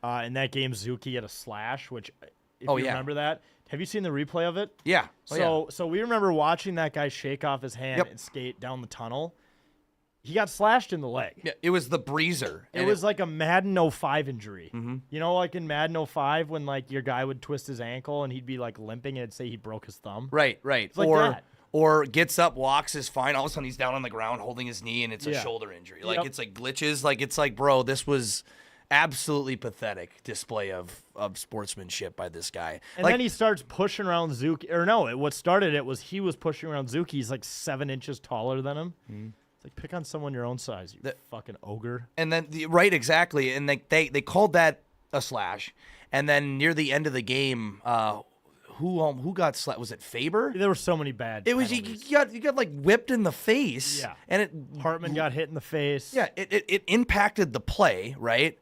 In that game, Zuki had a slash, which, if Oh, you yeah. remember that, have you seen the replay of it? Yeah. Oh, So we remember watching that guy shake off his hand Yep. and skate down the tunnel. He got slashed in the leg. yeah, it was the breezer. It and was like a Madden 05 injury. Mm-hmm. You know, like in Madden 05 when like your guy would twist his ankle and he'd be like limping and it'd say he broke his thumb. right. like or that. or gets up, walks, is fine. All of a sudden he's down on the ground holding his knee, and it's a Yeah. shoulder injury. Like Yep. it's like glitches. Like it's like, bro, this was absolutely pathetic display of sportsmanship by this guy. And like, then he starts pushing around Zuki. Or no, what started it was he was pushing around Zuki. He's like 7 inches taller than him. It's like, pick on someone your own size, you fucking ogre. and then right, exactly. And they called that a slash. And then near the end of the game, who got slapped? Was it Faber? There were so many bad It was he penalties. got like whipped in the face. Yeah. And it Hartman got hit in the face. Yeah, it impacted the play, right?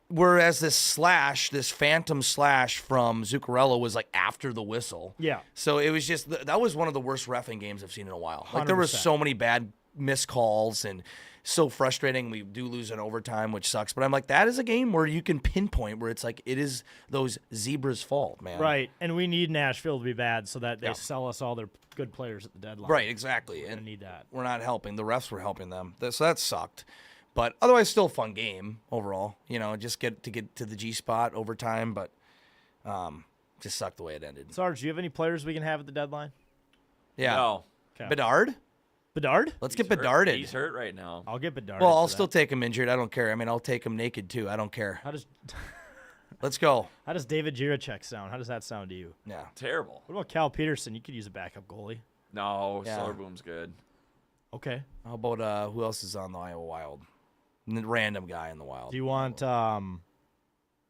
Whereas this phantom slash from Zuccarello was like after the whistle. Yeah. So it was just that was one of the worst reffing games I've seen in a while. Like there were 100%. so many bad missed calls and so frustrating. We do lose in overtime, which sucks. But I'm like, that is a game where you can pinpoint where it's like it is those zebras' fault, man. Right. And we need Nashville to be bad so that they Yeah. sell us all their good players at the deadline. Right, exactly. We And need that. we're not helping. The refs were helping them. So that sucked. But otherwise, still a fun game overall. Just get to the G spot overtime, but just sucked the way it ended. Sarge, do you have any players we can have at the deadline? Yeah. No. Okay. Bedard? Bedard? Let's He's get Bedarded. He's hurt right now. I'll get Bedard. Well, I'll for still that. take him injured. I don't care. I mean, I'll take him naked too. I don't care. How does Let's go. David Jiricek sound? How does that sound to you? Yeah. Terrible. What about Cal Peterson? You could use a backup goalie. No, Yeah. Soderboom's good. Okay. How about who else is on the Iowa Wild? Random guy in the Wild. Do you want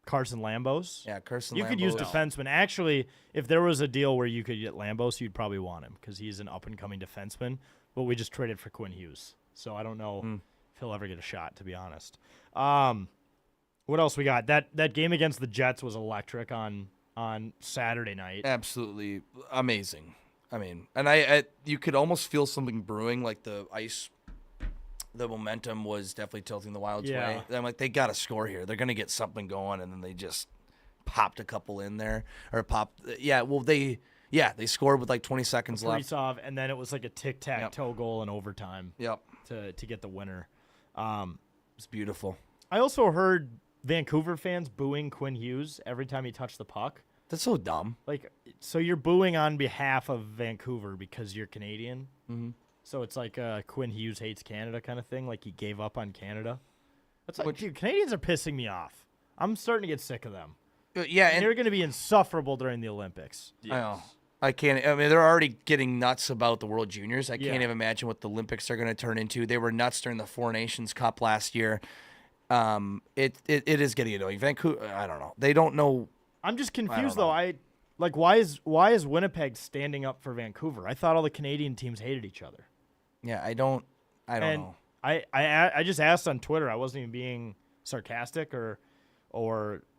Carson Lambos? Yeah, Carson. You could use Lambos. defenseman. Actually, if there was a deal where you could get Lambos, you'd probably want him because he's an up and coming defenseman. But we just traded for Quinn Hughes, so I don't know he'll ever get a shot, to be honest. What else we got? That game against the Jets was electric on Saturday night. Absolutely amazing. I mean, and I you could almost feel something brewing, like the momentum was definitely tilting the Wild's way. I'm like, they got to score here. They're going to get something going, and then they just popped a couple in there. They scored with like 20 seconds left. Kaprizov, and then it was like a tic-tac-toe goal in overtime to get the winner. It's beautiful. I also heard Vancouver fans booing Quinn Hughes every time he touched the puck. That's so dumb. Like, so you're booing on behalf of Vancouver because you're Canadian? Mm-hmm. So it's like Quinn Hughes hates Canada kind of thing, like he gave up on Canada. That's like, dude, Canadians are pissing me off. I'm starting to get sick of them. And they're going to be insufferable during the Olympics. I know. I can't. I mean, they're already getting nuts about the World Juniors. I can't even imagine what the Olympics are going to turn into. They were nuts during the Four Nations Cup last year. It is getting annoying. Vancouver, I don't know. They don't know. I'm just confused though. Why is Winnipeg standing up for Vancouver? I thought all the Canadian teams hated each other. Yeah, I don't know. I just asked on Twitter. I wasn't even being sarcastic or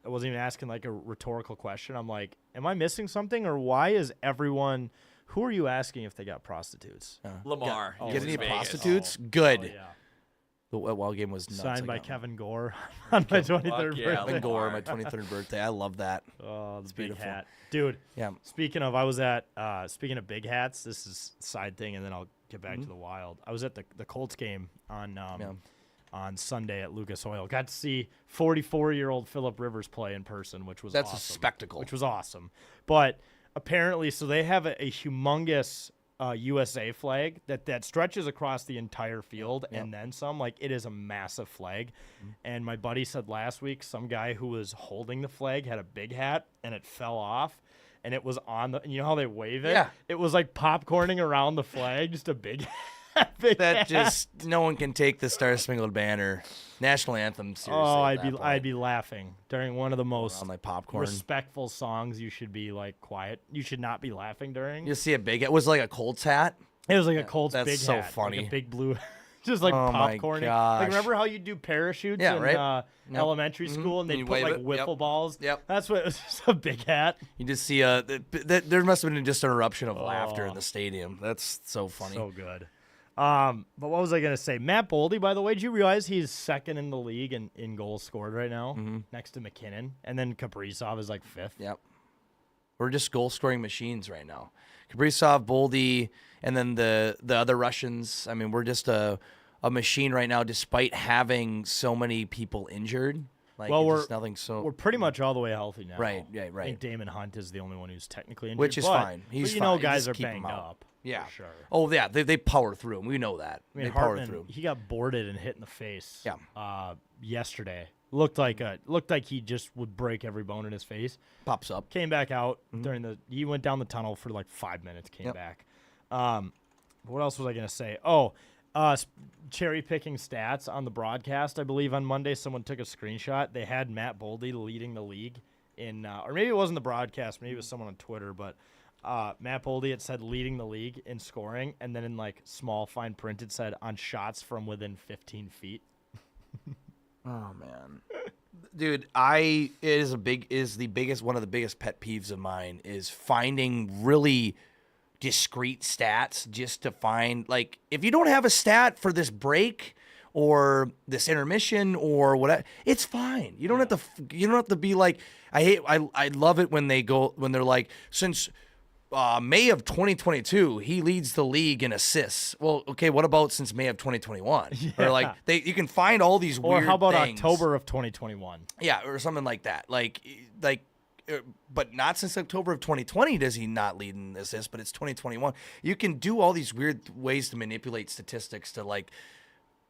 I wasn't even asking like a rhetorical question. I'm like, am I missing something, or why is everyone? Who are you asking if they got prostitutes? Lamar. Get any Vegas. prostitutes? Good. Oh, yeah. The Wild game was nuts. Signed by again. Kevin Gore on my 23rd yeah, birthday. Kevin Gore, my 23rd birthday. I love that. Oh, the big beautiful. hat, dude. Yeah. Speaking of, I was at speaking of big hats. This is a side thing, and then I'll get back to the Wild. I was at the Colts game on Sunday at Lucas Oil. Got to see 44-year-old Phillip Rivers play in person, which was That's awesome. a spectacle. Which was awesome. But apparently, so they have a humongous USA flag that stretches across the entire field and then some. Like, it is a massive flag. And my buddy said last week some guy who was holding the flag had a big hat and it fell off. And it was on the, you know how they wave it? Yeah. It was like popcorning around the flag, just a big big That hat. just no one can take the Star Spangled Banner national anthem seriously. Oh, at that point. I'd be laughing during one of the most on like popcorn. respectful songs. You should be like quiet. You should not be laughing during. You see a big. It was like a Colts hat. It was like a Colts that's big so hat, funny. like a big blue, just like Oh my popcorn. gosh. Like, remember how you do parachutes Yeah, in right. elementary school, and And they you put wave like it. wiffle Yep. balls? Yep. That's what it was. Just a big hat. You just see there must have been just an eruption of laughter in the stadium. That's so funny. So good. But what was I gonna say? Matt Boldy, by the way, did you realize he's second in the league in goals scored right now, next to McKinnon, and then Kaprizov is like fifth. Yep. We're just goal scoring machines right now. Kaprizov, Boldy, and then the other Russians. I mean, we're just a machine right now, despite having so many people injured. Like, Well, it's just nothing. So We're pretty much all the way healthy now. Right, yeah, right. I think Damon Hunt is the only one who's technically injured, Which is but- fine. He's but you fine. know, You guys just are keep him banged out. up. yeah. for sure. Oh yeah, they power through him. We know that. I mean, they power Hartman, through. he got boarded and hit in the face. Yeah. Yesterday looked like he just would break every bone in his face. Pops up. Came back out he went down the tunnel for like 5 minutes. Came Yep. back. What else was I gonna say? Cherry picking stats on the broadcast. I believe on Monday someone took a screenshot. They had Matt Boldy leading the league in, or maybe it wasn't the broadcast. Maybe it was someone on Twitter, but. Matt Boldy, it said leading the league in scoring, and then in like small fine print it said on shots from within 15 feet. Oh man, dude, one of the biggest pet peeves of mine is finding really discrete stats just to find, like, if you don't have a stat for this break or this intermission or whatever, it's fine. You don't have to be like, I love it when they're like, since May of 2022, he leads the league in assists. Well, okay, what about since May of 2021? Or like you can find all these Or weird how about things. October of 2021? Yeah, or something like that. But not since October of 2020 does he not lead in assists, but it's 2021. You can do all these weird ways to manipulate statistics to like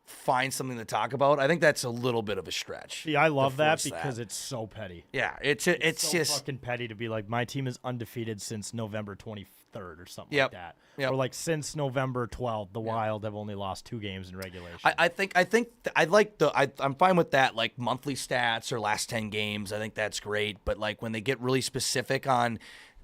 find something to talk about. I think that's a little bit of a stretch. See, I love that force because that. it's so petty. Yeah, it's So just fucking petty to be like, my team is undefeated since November 23rd or something Yep. like that. Yep. Or like since November 12th, the Wild have only lost 2 games in regulation. I'm fine with that, like monthly stats or last 10 games. I think that's great. But like when they get really specific on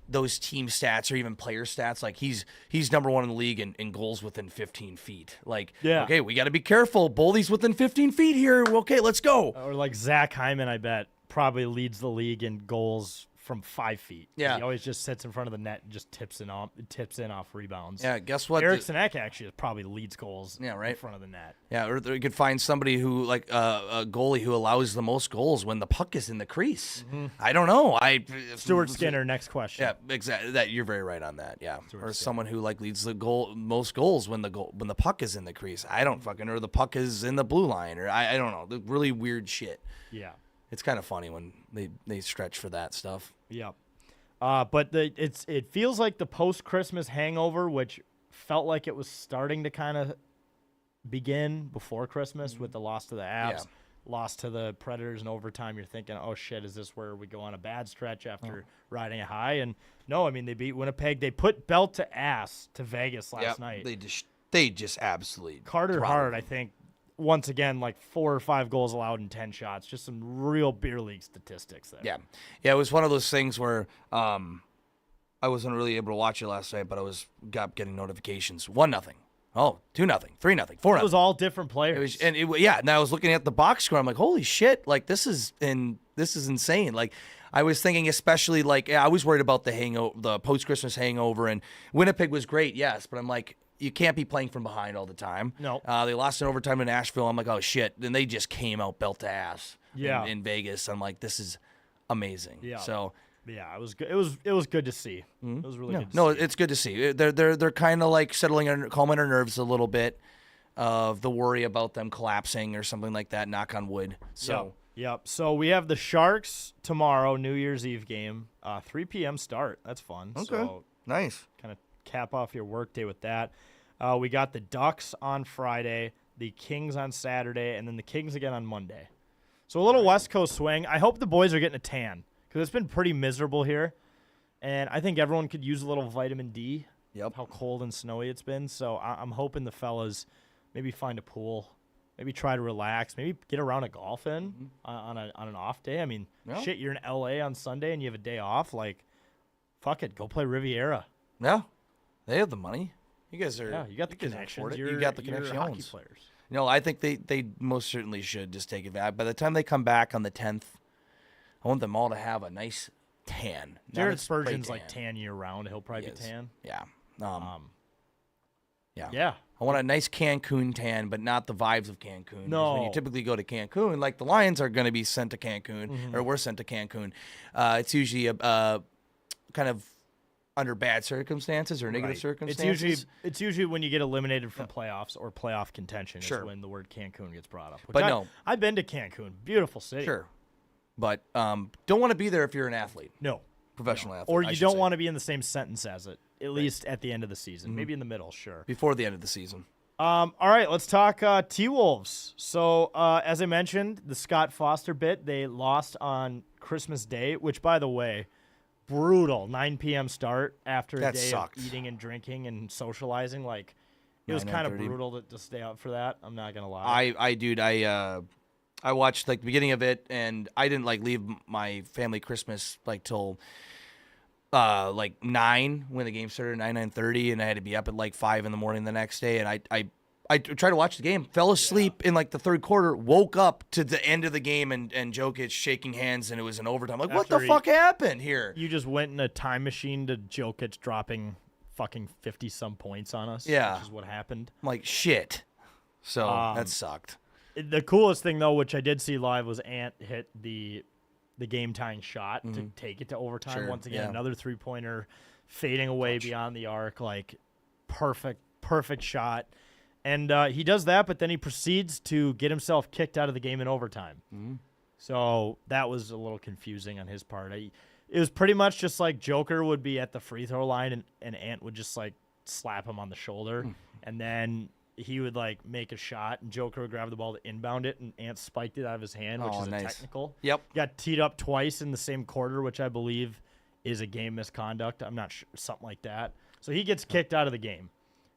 those team stats or even player stats. Like he's number one in the league in goals within 15 feet. Like, Yeah. okay, we got to be careful. Boldy's within 15 feet here. Okay, let's go. Or like Zach Hyman, I bet, probably leads the league in goals from 5 feet. Yeah. He always just sits in front of the net and just tips in off rebounds. Yeah, guess what? Eric Sinek actually probably leads goals Yeah, right. in front of the net. Yeah, or you could find somebody who like a goalie who allows the most goals when the puck is in the crease. I don't know. Stuart Skinner, next question. Yeah, exactly. That you're very right on that. Yeah, or Skinner. someone who like leads the most goals when the puck is in the crease. I don't fucking or the puck is in the blue line or I don't know. The really weird shit. Yeah. It's kind of funny when they stretch for that stuff. Yep. But it feels like the post-Christmas hangover, which felt like it was starting to kind of begin before Christmas with the loss to the Avs, loss to the Predators in overtime. You're thinking, oh, shit, is this where we go on a bad stretch after riding a high? And no, I mean, they beat Winnipeg. They put belt to ass to Vegas last night. They just absolutely Carter throttled Hart, them. I think, once again, like 4 or 5 goals allowed in 10 shots. Just some real beer league statistics there. Yeah. It was one of those things where I wasn't really able to watch it last night, but I was getting notifications. 1-0. Oh, 2-0, 3-0, 4-0. It was all different players. And I was looking at the box score. I'm like, holy shit! Like this is insane. Like I was thinking, especially like I was worried about the post Christmas hangover, and Winnipeg was great, yes, but I'm like, you can't be playing from behind all the time. No. They lost in overtime to Nashville. I'm like, oh shit! Then they just came out belt to ass. Yeah. In Vegas. I'm like, this is amazing. Yeah. So. Yeah, it was good. It was good to see. It was really good to No, see. it's good to see. They're kind of like calming our nerves a little bit of the worry about them collapsing or something like that. Knock on wood. So Yep. So we have the Sharks tomorrow, New Year's Eve game, 3 p.m. start. That's fun. okay, So nice. kind of cap off your workday with that. We got the Ducks on Friday, the Kings on Saturday, and then the Kings again on Monday. So a little West Coast swing. I hope the boys are getting a tan because it's been pretty miserable here, and I think everyone could use a little vitamin D. Yep. How cold and snowy it's been. So I'm hoping the fellas maybe find a pool, maybe try to relax, maybe get a round of golf in on an off day. I mean, Yeah. shit, you're in LA on Sunday and you have a day off. Like, fuck it, go play Riviera. Yeah, they have the money. You guys are. Yeah, you got the guys connections. afford it. You're, You got the you're hockey connections. players. No, I think they most certainly should just take advantage. By the time they come back on the 10th, I want them all to have a nice tan. Not a Jared spray Spurgeon's like tan year round. He'll probably He be is. tan. Yeah. Yeah. Yeah. I want a nice Cancun tan, but not the vibes of Cancun. Because when you No. typically go to Cancun, like the Lions are going to be sent to Cancun, or we're sent to Cancun. It's usually a kind of under bad circumstances or negative Right. circumstances. It's usually when you get eliminated from playoffs or playoff contention Sure. is when the word Cancun gets brought up. Which But no. I've been to Cancun. Beautiful city. Sure. But don't want to be there if you're an athlete, No. professional athlete. Or I you should don't say. want to be in the same sentence as it, at least at the end of the season. Maybe in the middle, sure. Before the end of the season. All right, let's talk T-Wolves. So, as I mentioned, the Scott Foster bit, they lost on Christmas Day, which, by the way, brutal 9 p.m. start after a That day sucked. of eating and drinking and socializing. Like, it was kind of 9:30. brutal to stay up for that. I'm not going to lie. I watched like the beginning of it, and I didn't like leave my family Christmas like till like 9 when the game started, 9:30, and I had to be up at like 5 in the morning the next day, and I tried to watch the game, fell asleep in like the third quarter, woke up to the end of the game, and Jokic shaking hands, and it was an overtime. Like, what After the fuck happened here? You just went in a time machine to Jokic dropping fucking 50-some points on us. Yeah. Which is what happened. I'm like, shit. So that sucked. The coolest thing, though, which I did see live, was Ant hit the game-tying shot to take it to overtime. Sure, Once again, yeah. another three-pointer fading away beyond the arc. Like, perfect shot. And he does that, but then he proceeds to get himself kicked out of the game in overtime. So that was a little confusing on his part. It was pretty much just like Joker would be at the free throw line and Ant would just like slap him on the shoulder. And then he would like make a shot and Joker would grab the ball to inbound it and Ant spiked it out of his hand, which Oh, is a nice. technical. Yep. Got teed up twice in the same quarter, which I believe is a game misconduct. I'm not sure, something like that. So he gets kicked out of the game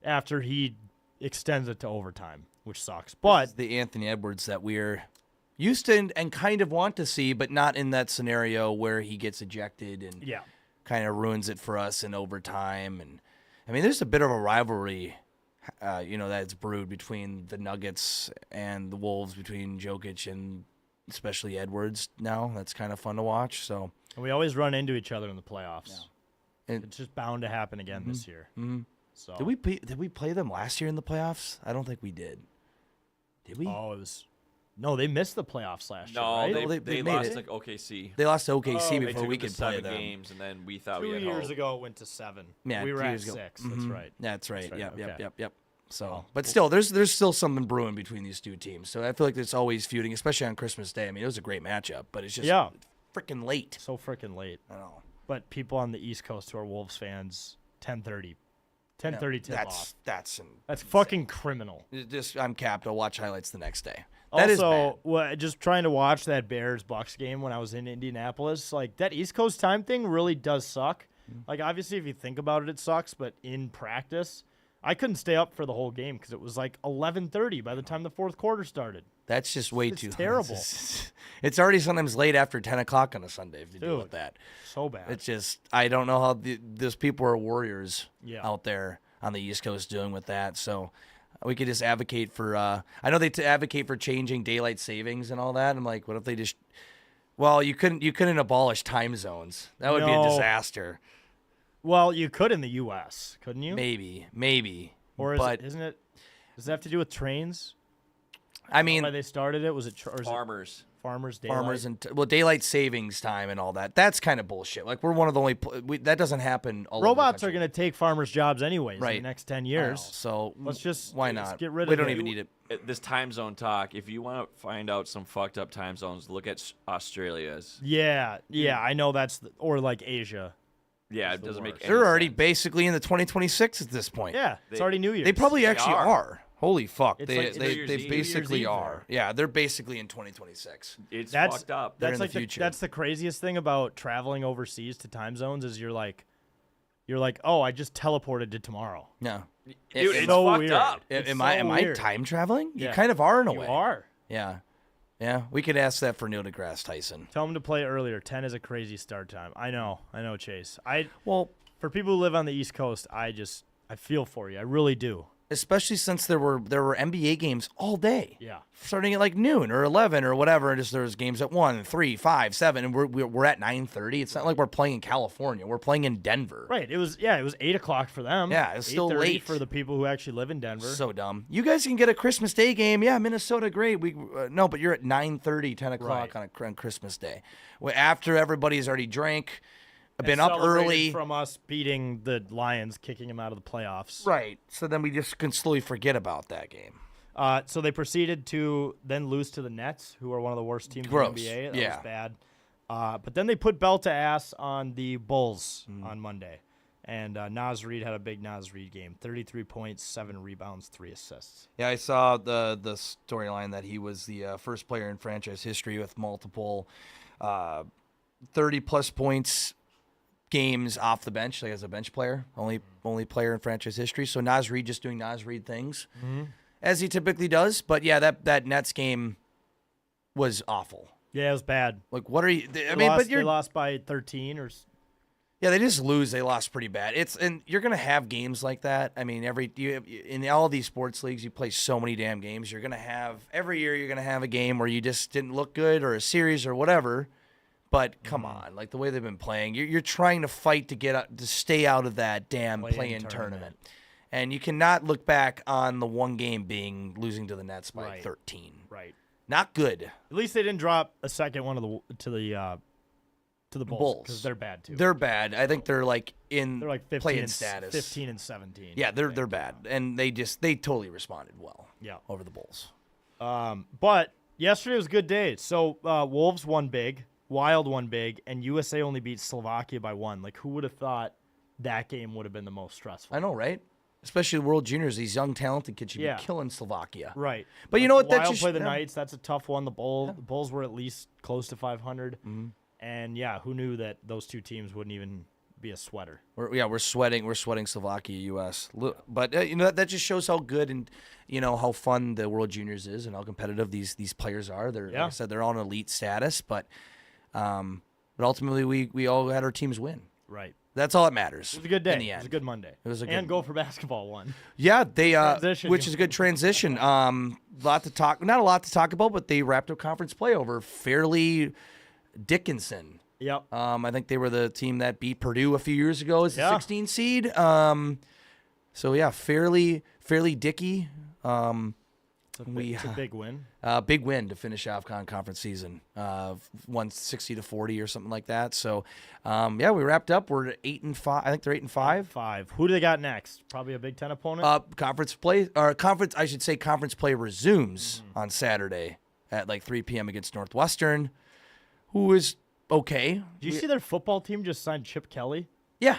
after he extends it to overtime, which sucks. But The Anthony Edwards that we're used to and kind of want to see, but not in that scenario where he gets ejected and yeah, kind of ruins it for us in overtime. And I mean, there's a bit of a rivalry, that's brewed between the Nuggets and the Wolves, between Jokic and especially Edwards now. That's kind of fun to watch. So And we always run into each other in the playoffs. And- It's just bound to happen again this year. mhm. So Did we play them last year in the playoffs? I don't think we did. Did we? Oh, it was. No, they missed the playoffs last year. No, Right? Well, they they made lost it. like OKC. They lost to OKC Oh, They before took we them to could play 7 them. games, and then we thought 2 we had years hope. ago, it went to 7. Yeah, we were 2 at years ago. 6. That's Mhm. right. That's right. right, Yep, okay. yep. So, Well, but still, there's still something brewing between these two teams. So I feel like there's always feuding, especially on Christmas Day. I mean, it was a great matchup, but it's just Yeah. freaking late. So freaking late. I know. But people on the East Coast who are Wolves fans, 10:30. 10:30 tip off. That's fucking criminal. I'm capped. I'll watch highlights the next day. That is Also, bad. just trying to watch that Bears-Bucks game when I was in Indianapolis, like that East Coast time thing really does suck. Like obviously, if you think about it, it sucks. But in practice, I couldn't stay up for the whole game because it was like 11:30 by the time the fourth quarter started. That's just way It's too terrible. It's already sometimes late after 10 o'clock on a Sunday if you deal Dude. with that. So bad. It's just I don't know how those people are warriors Yeah. out there on the East Coast dealing with that. So we could just advocate for. I know they advocate for changing daylight savings and all that. I'm like, what if they just? Well, you couldn't abolish time zones. That would be a No. disaster. Well, you could in the U.S., couldn't you? Maybe. Or but isn't it? Does that have to do with trains? I mean, Why they started it? Was it or is it Farmers. farmers? Daylight? farmers and daylight savings time and all that. That's kind of bullshit. Like we're one of the only that doesn't happen. All Robots over are the going to take farmers' jobs anyways in Right. the next 10 country. years. So Let's just why let's not? get rid we of don't it. even need it. This time zone talk. If you want to find out some fucked up time zones, look at Australia's. Yeah, I know or like Asia. Yeah, That's it the doesn't make worst. any They're already sense. basically in the 2026 at this point. Yeah, it's They- already New Year's. They probably They actually are. are. Holy fuck. It's They like- it's they, New Year's they Eve. basically New Year's Eve are. there. Yeah, they're basically in 2026. It's That's fucked up. They're That's in the like future. that's the craziest thing about traveling overseas to time zones is you're like, oh, I just teleported to tomorrow. Yeah. Dude, It- it's so fucked weird. up. It's am so I weird. time traveling? You Yeah. kind of are in a You way. are. Yeah. Yeah. We could ask that for Neil deGrasse Tyson. Tell them to play earlier. 10 is a crazy start time. I know, Chase. Well, For people who live on the East Coast, I feel for you. I really do. especially since there were NBA games all day. Yeah. Starting at like noon or 11 or whatever. Just there's games at 1, 3, 5, 7, and we're at 9:30. It's not like we're playing in California. We're playing in Denver. Right. It was 8:00 for them. Yeah, it's still 8:30 late. for the people who actually live in Denver. So dumb. You guys can get a Christmas Day game. Yeah, Minnesota, great. We no, but you're at 9:30, 10 o'clock Right. on Christmas Day, after everybody's already drank, And been up celebrated early. from us beating the Lions, kicking them out of the playoffs. Right. So then we just can slowly forget about that game. So they proceeded to then lose to the Nets, who are one of the worst teams Gross. in the NBA. That Yeah. was bad. But then they put belt to ass on the Bulls Mm-hmm. on Monday. And Naz Reid had a big Naz Reid game. 33 points, 7 rebounds, 3 assists. Yeah, I saw the storyline that he was the first player in franchise history with multiple 30-plus points games off the bench, like as a bench player, only player in franchise history. So Naz Reid just doing Naz Reid things, as he typically does. But yeah, that Nets game was awful. Yeah, it was bad. Like, what are you? I They mean, lost, but they you're lost by 13 or yeah, they just lose. They lost pretty bad. And you're gonna have games like that. I mean, in all these sports leagues, you play so many damn games. You're gonna have every year. You're gonna have a game where you just didn't look good, or a series, or whatever. But come on, like the way they've been playing, you're trying to fight to stay out of that damn Play-in play-in tournament. tournament. And you cannot look back on the one game being losing to the Nets by Right. 13. right. Not good. At least they didn't drop a second one to the Bulls Bulls. because they're bad too. They're bad. I think they're like in They're like 15 play-in and, status. 15 and 17. Yeah, they're bad, and they totally responded well. Yeah. Over the Bulls. But yesterday was a good day. So Wolves won big, Wild won big, and USA only beat Slovakia by 1. Like, who would have thought that game would have been the most stressful? I know, right? Especially the World Juniors, these young talented kids should Yeah. be killing Slovakia. Right. But you know what? The That Wild just play the yeah. Knights. That's a tough one. The Bulls were at least close to 500. Mm-hmm. And yeah, who knew that those two teams wouldn't even be a sweater? We're sweating Slovakia, U.S. But that just shows how good and how fun the World Juniors is and how competitive these players are. They're like I said, they're all in elite status, but ultimately we all had our teams win. Right. That's all that matters. It was a good day. In the It end. was a good Monday. It was a and good- Go for Basketball won. Yeah, they Transition. which is a good transition. Lot to talk, not a lot to talk about, but they wrapped up conference play over Fairleigh Dickinson. Yep. I think they were the team that beat Purdue a few years ago as the Yeah. 16 seed. So yeah, Fairleigh Dickey. It's a big win. Big win to finish off conference season. Won 60-40 or something like that. So yeah, we wrapped up. We're at 8-5. I think they're 8-5. 5. Who do they got next? Probably a Big Ten opponent. Conference play conference play resumes on Saturday at like 3 p.m. against Northwestern, who is okay. Do you see their football team just signed Chip Kelly? Yeah.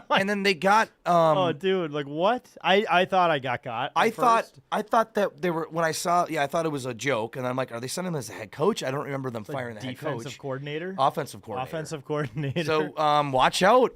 And then they got Oh, dude, like what? I thought I got I at thought first. that they were when I saw I thought it was a joke, and I'm like, are they sending him as a head coach? I don't remember them firing the head defensive coach. coordinator. Offensive coordinator. Offensive coordinator. So watch out.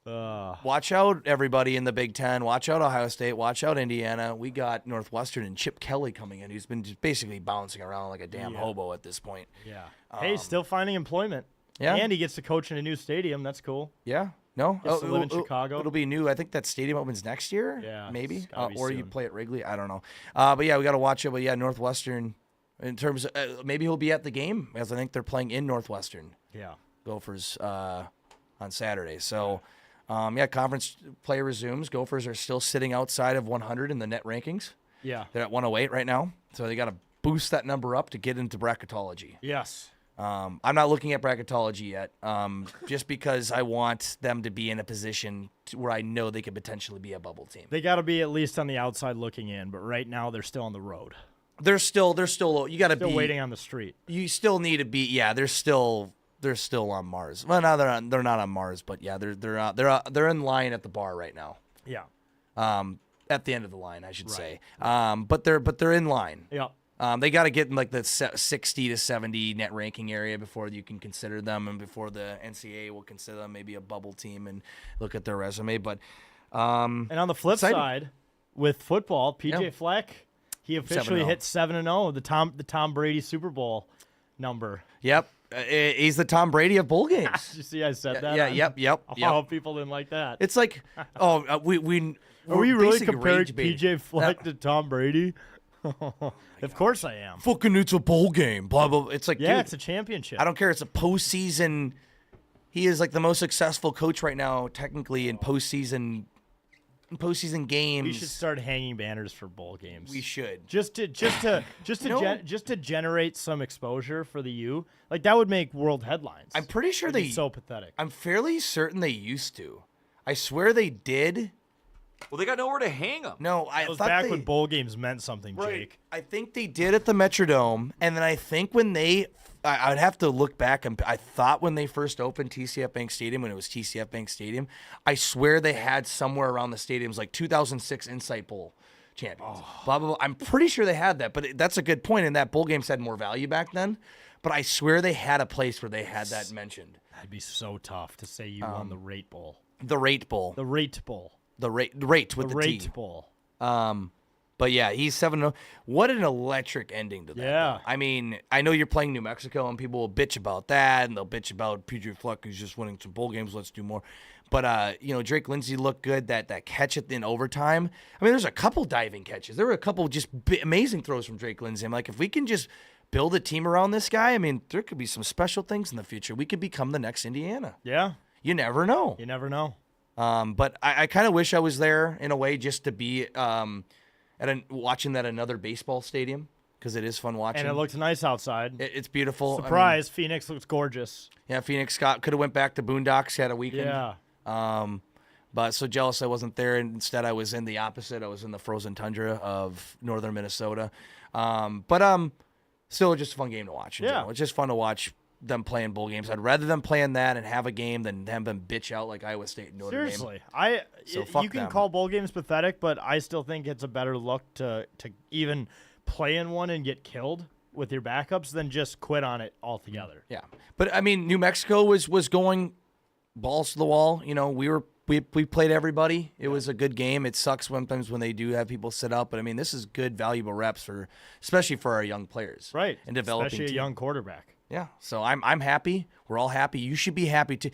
Watch out, everybody in the Big Ten. Watch out, Ohio State. Watch out, Indiana. We got Northwestern and Chip Kelly coming in, who's been just basically bouncing around like a damn hobo at this point. yeah. Hey, still finding employment. Yeah. And he gets to coach in a new stadium. That's cool. Yeah. No. Gets to live in Chicago. It'll be new. I think that stadium opens next year. Yeah, Maybe. it's gotta be Or you soon. play at Wrigley. I don't know. But yeah, we got to watch it. But yeah, Northwestern. In terms of maybe he'll be at the game, as I think they're playing in Northwestern Yeah. Gophers on Saturday. So. Yeah, conference play resumes. Gophers are still sitting outside of 100 in the net rankings. Yeah. They're at 108 right now, so they got to boost that number up to get into bracketology. Yes. I'm not looking at bracketology yet, just because I want them to be in a position where I know they could potentially be a bubble team. They got to be at least on the outside looking in, but right now they're still on the road. They're still. You got to Still be waiting on the street. You still need to be. Yeah, they're still on Mars. Well, no, they're not on Mars, but yeah, they're in line at the bar right now. Yeah. At the end of the line, I should say. But they're in line. Yeah. They got to get in like the 60 to 70 net ranking area before you can consider them, and before the NCAA will consider them maybe a bubble team and look at their resume. But And on the flip exciting. side, with football, PJ Yeah. Fleck, he officially 7-0. hit 7-0, the Tom Brady Super Bowl number. Yep, he's the Tom Brady of bowl games. Did you see I said that? Yeah, on- yep. Oh, people didn't like that. It's like, oh, Are we we're really basically comparing rage baiting. PJ Fleck to Tom Brady? Of course I am. Fucking, it's a bowl game. Blah blah. It's like, Yeah, dude, it's a championship. I don't care. It's a postseason. He is like the most successful coach right now, technically in postseason games. We should start hanging banners for bowl games. We should. Just to No. just to generate some exposure for the U. Like that would make world headlines. I'm pretty sure It'd they. be so pathetic. I'm fairly certain they used to. I swear they did. Well, they got nowhere to hang them. No, I It was thought back they, when bowl games meant something, Jake. I think they did at the Metrodome, and then I think when I would have to look back. I thought when they first opened TCF Bank Stadium, when it was TCF Bank Stadium, I swear they had somewhere around the stadiums like 2006 Insight Bowl champions. Blah, blah, blah. I'm pretty sure they had that, but that's a good point. And that bowl games had more value back then. But I swear they had a place where they had that mentioned. That'd be so tough to say you won the Rate Bowl. The Rate Bowl. The Rate Bowl. The rate with The the T. Rate Bowl. But yeah, he's 7-0. What an electric ending to that. Yeah. though. I mean, I know you're playing New Mexico, and people will bitch about that, and they'll bitch about PJ Fleck who's just winning some bowl games. Let's do more. But Drake Lindsey looked good. That catch in overtime. I mean, there's a couple diving catches. There were a couple just amazing throws from Drake Lindsey. I'm like, if we can just build a team around this guy, I mean, there could be some special things in the future. We could become the next Indiana. Yeah. You never know. You never know. But I kind of wish I was there in a way, just to be watching that another baseball stadium, because it is fun watching. And it looked nice outside. It's beautiful. I mean, Surprise, Phoenix looks gorgeous. yeah, Phoenix Scott could have went back to Boondocks, had a weekend. Yeah. But so jealous I wasn't there. Instead, I was in the opposite. I was in the frozen tundra of northern Minnesota. Still just a fun game to watch. In Yeah. general. It's just fun to watch them playing bowl games. I'd rather them playing that and have a game than have them bitch out like Iowa State and Notre Dame. Seriously, So fuck you can them. call bowl games pathetic, but I still think it's a better look to even play in one and get killed with your backups than just quit on it altogether. Yeah, but I mean, New Mexico was going balls to the wall. We played everybody. It was a good game. It sucks sometimes when they do have people sit up, but I mean, this is good, valuable reps especially for our young players, Right. and developing. Especially a team. young quarterback. Yeah, so I'm happy. We're all happy. You should be happy too.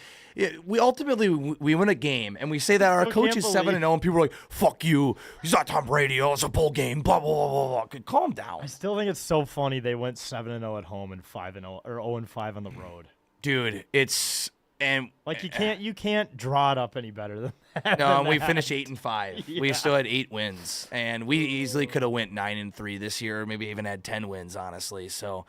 We ultimately we win a game, and we say that our Still coach can't is 7-0, and people are like, "Fuck you! He's not Tom Brady. Oh, it's a bowl game." Blah blah blah blah blah. Calm down, I still think it's so funny they went 7-0 at home and 5-0 or 0-5 on the road. dude. It's and Like you can't draw it up any better than that. no, than we that. finished 8-5. We still had 8 wins, and we easily could have went 9-3 this year, or maybe even had 10 wins, honestly. So.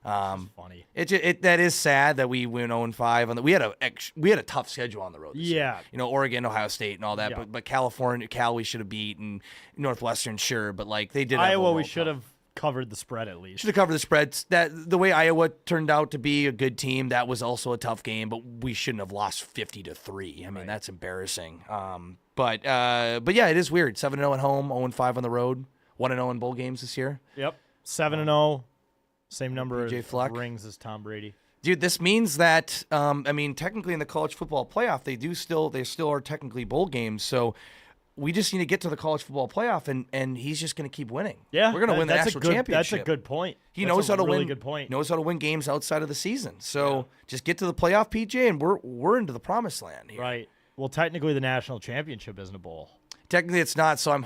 Funny. That is sad that we went 0-5 on the. We had a tough schedule on the road. This year. Yeah. You know, Oregon, Ohio State, and all that. Yeah. But California, Cal, we should have beat, and Northwestern, sure. But like they did. Iowa, we should have covered the spread at least. Should have covered the spreads. That the way Iowa turned out to be a good team, that was also a tough game. But we shouldn't have lost 50-3. I mean, that's embarrassing. But yeah, it is weird. 7-0 at home, 0-5 on the road, 1-0 in bowl games this year. Yep. 7-0. Same number PJ of Fleck. rings as Tom Brady. Dude, this means that I mean, technically in the college football playoff, they still are technically bowl games. So we just need to get to the college football playoff, and he's just going to keep winning. Yeah, we're going to win the that's national a good, championship. That's a good point. He That's knows a how to really win. Good point. Knows how to win games outside of the season. So just get to the playoff, PJ, and we're into the promised land here. Right. Well, technically, the national championship isn't a bowl. Technically, it's not. So I'm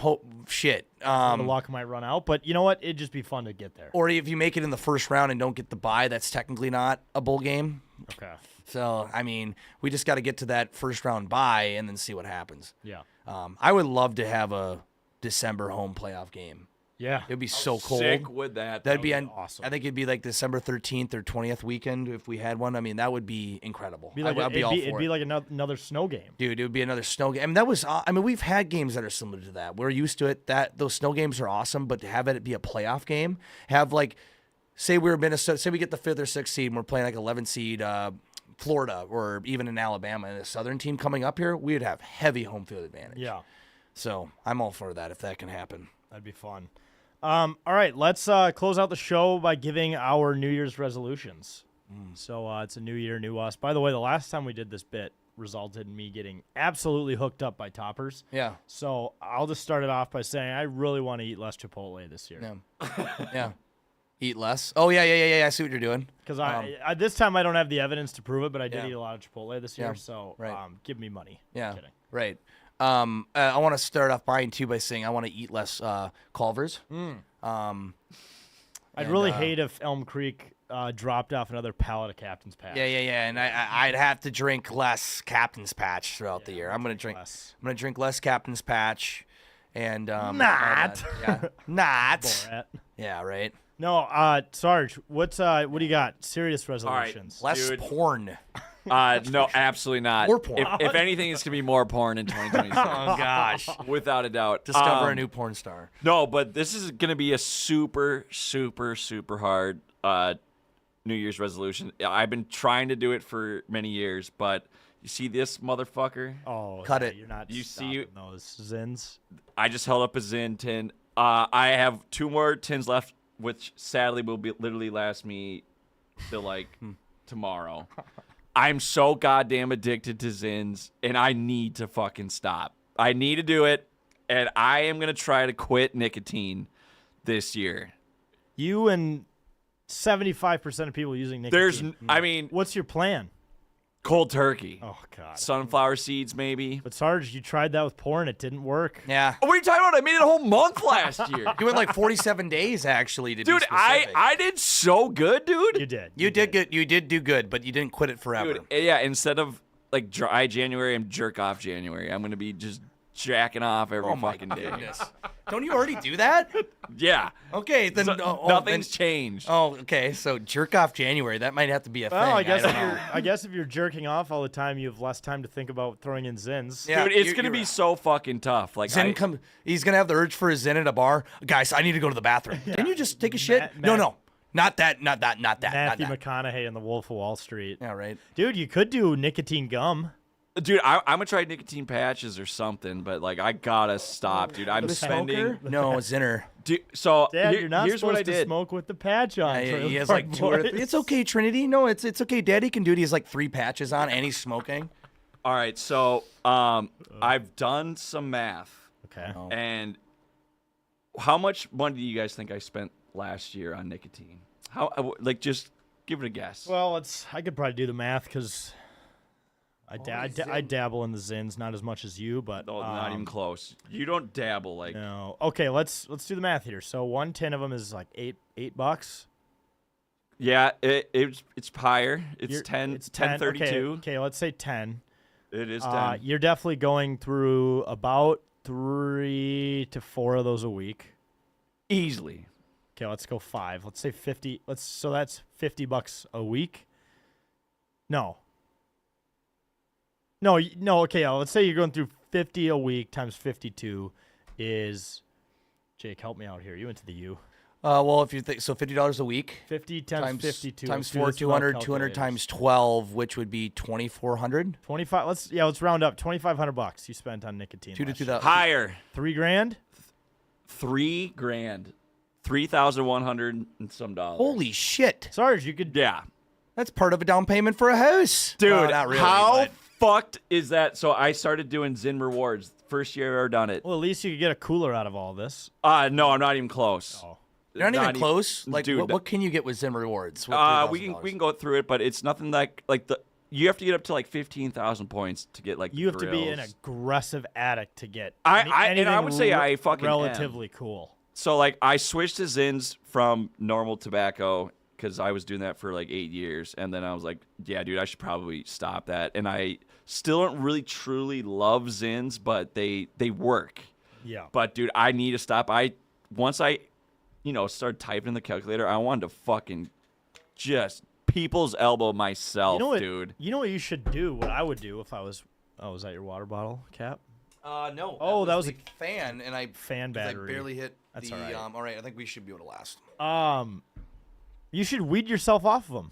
shit. The luck might run out, but you know what? It'd just be fun to get there. Or if you make it in the first round and don't get the bye, that's technically not a bowl game. Okay. So I mean, we just got to get to that first round bye and then see what happens. Yeah. I would love to have a December home playoff game. Yeah. It'd be so cold. Sick with that. That'd be awesome. I think it'd be like December 13th or 20th weekend if we had one. I mean, that would be incredible. Be like I'd be all for it'd be it. like another snow game. Dude, it would be another snow game. I mean, that was. I mean, we've had games that are similar to that. We're used to it. That those snow games are awesome, but to have it be a playoff game, have like, say we're Minnesota, say we get the 5th or 6th seed, and we're playing like 11 seed Florida or even in Alabama, and a Southern team coming up here, we'd have heavy home field advantage. Yeah. So I'm all for that if that can happen. That'd be fun. All right, let's close out the show by giving our New Year's resolutions. So it's a new year, new us. By the way, the last time we did this bit resulted in me getting absolutely hooked up by Toppers. Yeah. So I'll just start it off by saying I really want to eat less Chipotle this year. Yeah. Yeah. Eat less. Oh yeah. I see what you're doing. Because I this time I don't have the evidence to prove it, but I did Yeah. eat a lot of Chipotle this year. Yeah, So right. give me money. Yeah. I'm kidding. Right. I want to start off Brian too by saying I want to eat less Culver's. I'd And, really hate if Elm Creek dropped off another pallet of Captain's Patch. Yeah. And I'd have to drink less Captain's Patch throughout the year. I'm gonna drink. less. I'm gonna drink less Captain's Patch, and all Not. that. Yeah. Not. Borat. Yeah. Right. No, Sarge, what do you got? Serious resolutions. Less Dude. porn. No, absolutely not. More porn. If anything, it's gonna be more porn in 2026, Oh gosh. without a doubt. Discover a new porn star. No, but this is gonna be a super hard New Year's resolution. I've been trying to do it for many years, but you see this motherfucker? Oh, Cut yeah, it. You're not You see- stopping those Zins. I just held up a Zyn tin. I have 2 more tins left, which sadly will be literally last me till like tomorrow. I'm so goddamn addicted to Zins, and I need to fucking stop. I need to do it, and I am gonna try to quit nicotine this year. You and 75% of people using nicotine. There's, I mean, What's your plan? cold turkey, Oh God. sunflower seeds, maybe. But Sarge, you tried that with porn. It didn't work. Yeah. What are you talking about? I made it a whole month last year. You went like 47 days actually to be Dude, specific. I did so good, dude. You did. You did good. You did do good, but you didn't quit it forever. Dude, yeah, instead of like dry January, I'm jerk off January. I'm gonna be just jacking off every Oh my fucking day. goodness. Don't you already do that? Yeah. Okay, then Nothing's changed. Oh, okay. So jerk off January. That might have to be a thing. Well, I guess don't if know. you're, I guess if you're jerking off all the time, you have less time to think about throwing in Zins. Yeah, Dude, it's you're gonna be right. so fucking tough. Like He's gonna have the urge for a Zen at a bar. Guys, I need to go to the bathroom. Can you just take a shit? No. Not that. Matthew Not that. McConaughey in The Wolf of Wall Street. Yeah, right. Dude, you could do nicotine gum. dude, I'm gonna try nicotine patches or something, but like I gotta stop, dude. I'm The spending. smoker? No, a Zinner. Dude, so Dad, here- you're not here's what I supposed to did. smoke with the patch on. He has for like 2 or 3. It's okay, Trinity. No, it's okay. Daddy can do it. He has like 3 patches on and he's smoking. All right, so I've done some math, Okay. Oh. and how much money do you guys think I spent last year on nicotine? How like just Give it a guess. Well, I could probably do the math because I dabble in the Zins, not as much as you, but No, not even close. You don't dabble like. no. Okay, let's do the math here. So one tin of them is like $8. Yeah, it's higher. It's You're- 10. It's 10:32. Okay, let's say 10. It is 10. You're definitely going through about 3 to 4 of those a week. Easily. Okay, let's go 5. Let's say 50. So that's $50 a week. No. Okay, let's say you're going through 50 a week times 52 is Jake, help me out here. You went to the U. Well, if you think so, $50 a week 50 times 52 times Let's do 4, this without 200 calculators. times 12, which would be 2,400. 25. Let's round up. $2,500 you spent on nicotine. 2 to last year. 2,000. Higher. $3,000. $3,000. 3,100 and some dollars. Holy shit! Sarge, you could. Yeah. That's part of a down payment for a house, Dude, Well, not really, how but- fucked is that? So I started doing Zyn rewards. First year I've ever done it. Well, at least you could get a cooler out of all this. No, I'm not even close. Oh. You're not even close. Like, dude, what can you get with Zim rewards? With we can $3,000? go through it, but it's nothing like the. You have to get up to like 15,000 points to get like. You have to be an grills. aggressive addict to get. And I anything would say I fucking am. relatively cool. So like I switched to Zins from normal tobacco because I was doing that for like 8 years, and then I was like, yeah, dude, I should probably stop that. And I still don't really truly love Zins, but they work. Yeah. But dude, I need to stop. Once I started typing in the calculator, I wanted to fucking just people's elbow myself, You know what, dude. You know what you should do? What I would do if I was. Oh, was that your water bottle cap? No. Oh, that was the fan, and I Fan 'cause battery. I barely hit That's the. all right. All right, I think we should be able to last. You should weed yourself off of them.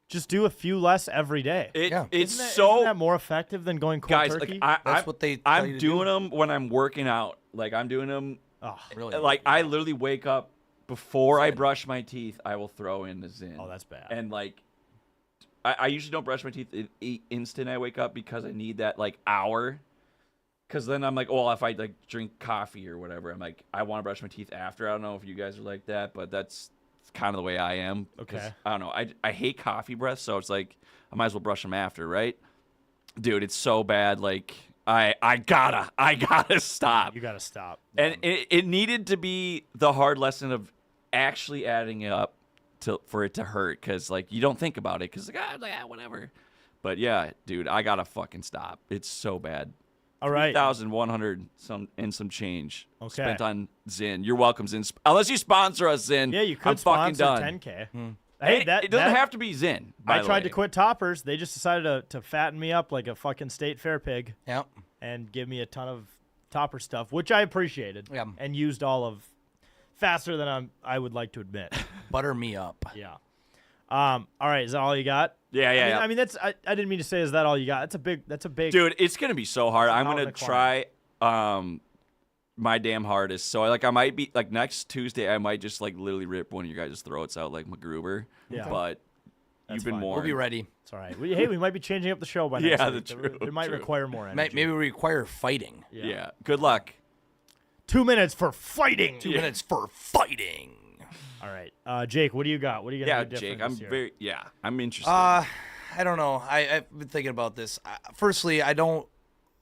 Just do a few less every day. Yeah. It's Isn't that more effective than going cold guys, turkey? like That's what they tell you I'm to doing do. them when I'm working out. Like I'm doing them. oh, Really? Like I literally wake up before I brush my teeth. I will throw in the Zyn. oh, that's bad. And like, I usually don't brush my teeth instant I wake up because I need that like hour. Because then I'm like, well, if I like drink coffee or whatever, I'm like, I want to brush my teeth after. I don't know if you guys are like that, but that's kind of the way I am. 'Cause, Okay. I don't know. I hate coffee breath, so it's like I might as well brush them after, right? Dude, it's so bad. Like I gotta stop. You got to stop. And it needed to be the hard lesson of actually adding it up for it to hurt, because like you don't think about it, because whatever. But yeah, dude, I gotta fucking stop. It's so bad. All right. 3,100 some change Okay. spent on Zyn. You're welcome, Zyn. Unless you sponsor us, Zyn. Yeah, you could I'm fucking sponsor done. 10K. Hey, Hey, that it doesn't that- have to be Zyn. I tried to quit Toppers. They just decided to fatten me up like a fucking state fair pig Yeah. and give me a ton of Topper stuff, which I appreciated. Yeah. And used all of faster than I would like to admit. Butter me up. Yeah. All right. Is that all you got? Yeah, yeah. I mean, that's. I didn't mean to say. Is that all you got? That's a big. Dude, it's gonna be so hard. I'm mountain gonna to try my damn hardest. So I might be like next Tuesday. I might just like literally rip one of your guys' throats out like MacGruber. Yeah. But That's you've been fine. warned. We'll be ready. It's all right. Hey, we might be changing up the show by next Yeah, week. the There might true. require more energy. Maybe we require fighting. Yeah. Good luck. 2 minutes for fighting. 2 minutes for fighting. All right. Jake, what do you got? What are you gonna Yeah, do different Jake. this year? I'm interested. I don't know. I've been thinking about this. Firstly, I don't.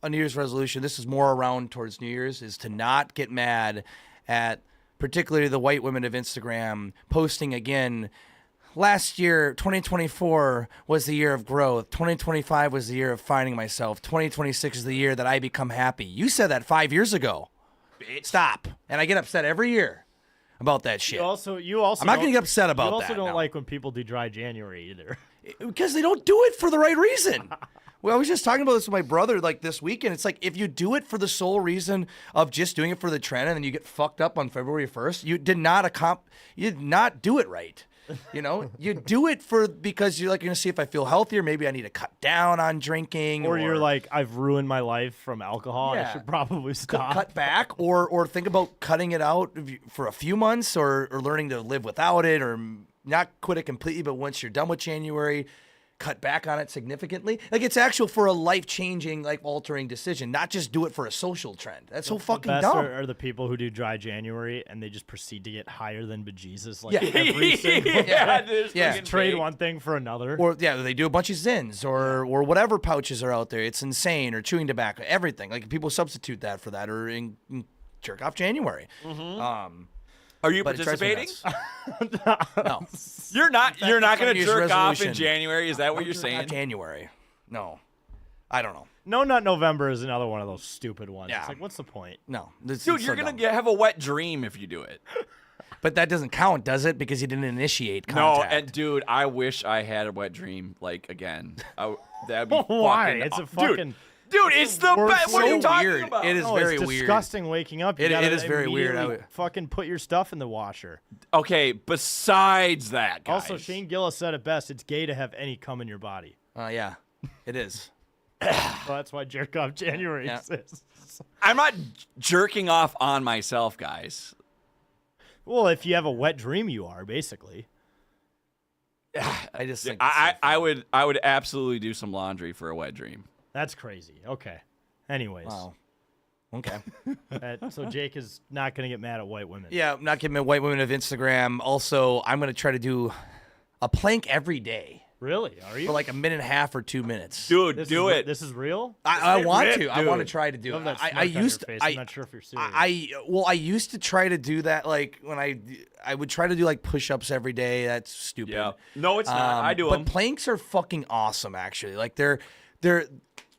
A New Year's resolution. This is more around towards New Year's. Is to not get mad at particularly the white women of Instagram posting again. Last year, 2024 was the year of growth. 2025 was the year of finding myself. 2026 is the year that I become happy. You said that 5 years ago. Stop. And I get upset every year about that shit. You also. I'm not going to get upset about You also that. don't no. like when people do dry January either. Because they don't do it for the right reason. Well, I was just talking about this with my brother like this weekend. It's like if you do it for the sole reason of just doing it for the trend and then you get fucked up on February 1st, you did not do it right. You know, you do it because you're going to see if I feel healthier. Maybe I need to cut down on drinking, Or you're like, I've ruined my life from alcohol. And I Yeah. should probably stop. cut back, or think about cutting it out for a few months, or learning to live without it, or not quit it completely. But once you're done with January, cut back on it significantly. Like it's actual for a life-changing, life-altering decision, not just do it for a social trend. That's so fucking best dumb. are the people who do dry January and they just proceed to get higher than bejesus. Like Yeah. every single yeah, day. there's Yeah. fucking Trade fake. one thing for another. Or they do a bunch of Zins or whatever pouches are out there. It's insane. Or chewing tobacco, everything. Like people substitute that for that, or in jerk off January. Are you But it drives me participating? nuts. No, You're not. You're not New going to Year's jerk off in resolution. January. Is that what you're not saying? January. No, I don't know. No Nut November is another one of those stupid ones. Yeah. It's like, what's the point? No, Dude, you're going to have a wet dream if you do it. But that doesn't count, does it? Because you didn't initiate No, contact. and dude, I wish I had a wet dream like again. That'd be Why? fucking It's a dude, fucking. Dude, it's the Or best. What are so you talking weird. about? It is Oh, very it's weird. disgusting waking up. You It gotta is very weird. immediately Fucking put your stuff in the washer. Okay, besides that, guys. Also, Shane Gillis said it best. It's gay to have any cum in your body. Yeah, it is. So that's why jerk off January Yeah. exists. I'm not jerking off on myself, guys. Oh, Well, if you have a wet dream, you are basically. I just think I would absolutely do some laundry for a wet dream. That's crazy. Okay. Anyways, Wow. Okay. so Jake is not going to get mad at white women. Yeah, I'm not giving white women of Instagram. Also, I'm gonna try to do a plank every day Really? Are you? for like a minute and a half or 2 minutes. Dude, This do is, it. This is real? I want Rip, to. I want to dude. try to do Love it. that I smirk on your used to. face. I, I'm not sure if you're serious. I used to try to do that like when I would try to do like push-ups every day. That's stupid. Yeah. No, it's not. I do But them. planks are fucking awesome actually. Like they're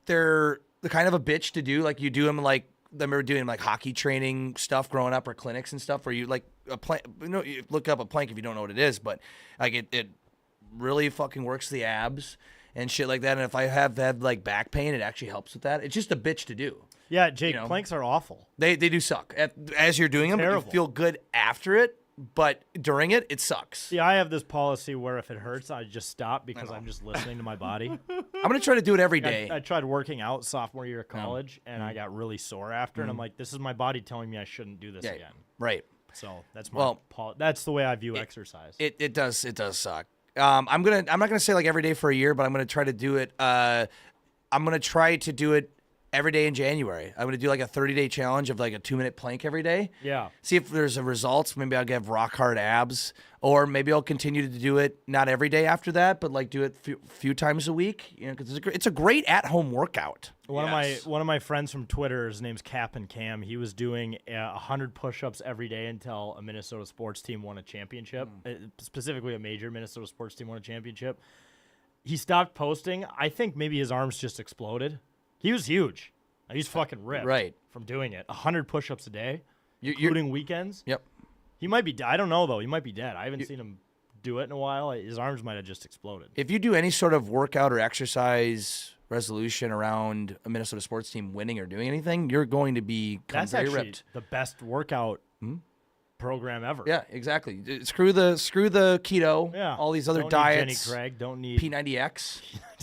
the kind of a bitch to do. Like you do them like I remember doing like hockey training stuff growing up or clinics and stuff where you like a plank. You look up a plank if you don't know what it is, but like it really fucking works the abs and shit like that. And if I have had like back pain, it actually helps with that. It's just a bitch to do. Yeah, Jake, you know. planks are awful. They do suck as you're doing them. But you Terrible. feel good after it, but during it sucks. See, I have this policy where if it hurts, I just stop because I'm just listening to my body. I'm gonna try to do it every day. I tried working out sophomore year of college, and I got really sore after, and I'm like, this is my body telling me I shouldn't do this Yeah, again. right. So that's my Well, that's the way I view exercise. It does suck. I'm not gonna say like every day for a year, but I'm gonna try to do it. I'm gonna try to do it every day in January. I'm gonna do like a 30-day challenge of like a 2-minute plank every day. Yeah. See if there's a results. Maybe I'll get rock hard abs, or maybe I'll continue to do it not every day after that, but like do it few times a week. You know, because it's a great at-home workout. One Yes. of my friends from Twitter, his name's Cap and Cam. He was doing 100 push-ups every day until a Minnesota sports team won a championship, specifically a major Minnesota sports team won a championship. He stopped posting. I think maybe his arms just exploded. He was huge. He's fucking ripped Right. from doing it. 100 push-ups a day, You're- including weekends. Yep. He might be. I don't know though. He might be dead. I haven't seen him do it in a while. His arms might have just exploded. If you do any sort of workout or exercise resolution around a Minnesota sports team winning or doing anything, you're going to become That's very actually ripped. the best workout program ever. Yeah, exactly. Screw the keto. Yeah. All these other Don't diets. Need Jenny Craig. Don't need. P90X.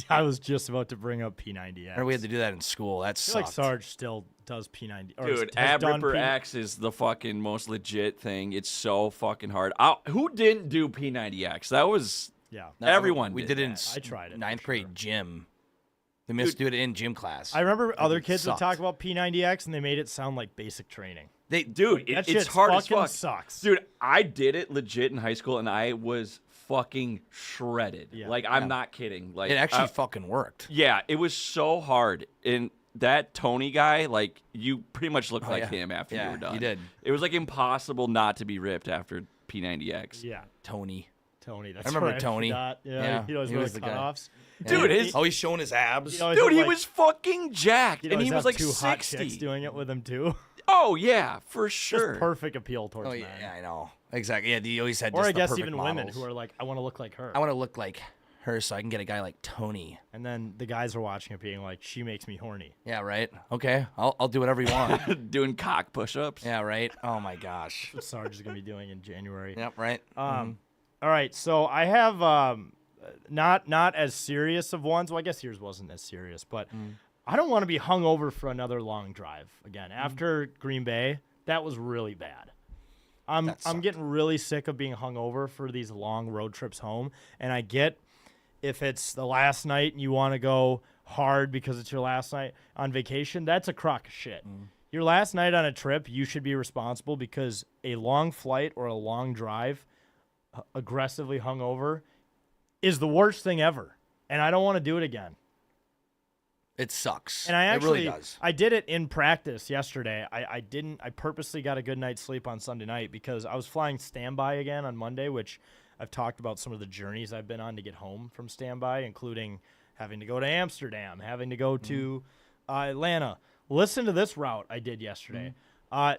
I was just about to bring up P90X. Or we had to do that in school. That I feel like sucked. Sarge still does P90. Or Dude, has Ab done Ripper P- X is the fucking most legit thing. It's so fucking hard. Who didn't do P90X? That was Yeah. No, everyone We did did it in that. I tried it, ninth for grade sure. gym. They missed do it in gym class. I remember other kids would sucked. talk about P90X and they made it sound like basic training. Dude, That it's shit hard as fucking fuck. sucks. Dude, I did it legit in high school, and I was fucking shredded. Yeah. Like, I'm not kidding. Like, It actually fucking worked. yeah, it was so hard. And that Tony guy, like, you pretty much looked like yeah. him after Yeah, you were done. you did. It was like impossible not to be ripped after P90X. Yeah. Tony. Tony. That's remember right, Tony. forgot. Yeah. Yeah, He always he wear was the the guy. cutoffs. Dude, his Always showing his abs. He'd always dude, have, he like- was fucking jacked, he'd and he always was have like two hot chicks 60. doing it with him too. Oh yeah, for Just sure. perfect appeal towards Oh men. yeah, I know. Exactly. Yeah, he always had. Or just I the guess perfect even models. women who are like, I want to look like her. I want to look like her, so I can get a guy like Tony. And then the guys are watching it being like, she makes me horny. Yeah, right. Okay, I'll do whatever you want. Doing cock push-ups. Yeah, right. Oh my gosh. What Sarge is going to be doing in January. Yep, right. All right, so I have not as serious of ones. Well, I guess yours wasn't as serious, but I don't want to be hungover for another long drive again. After Green Bay, that was really bad. I'm sucked. getting really sick of being hungover for these long road trips home, and I get If it's the last night and you want to go hard because it's your last night on vacation, that's a crock of shit. Your last night on a trip, you should be responsible because a long flight or a long drive, aggressively hungover, is the worst thing ever. And I don't want to do it again. It sucks. And I actually, it really does. I did it in practice yesterday. I purposely got a good night's sleep on Sunday night because I was flying standby again on Monday, which I've talked about some of the journeys I've been on to get home from standby, including having to go to Amsterdam, having to go to Atlanta. Listen to this route I did yesterday.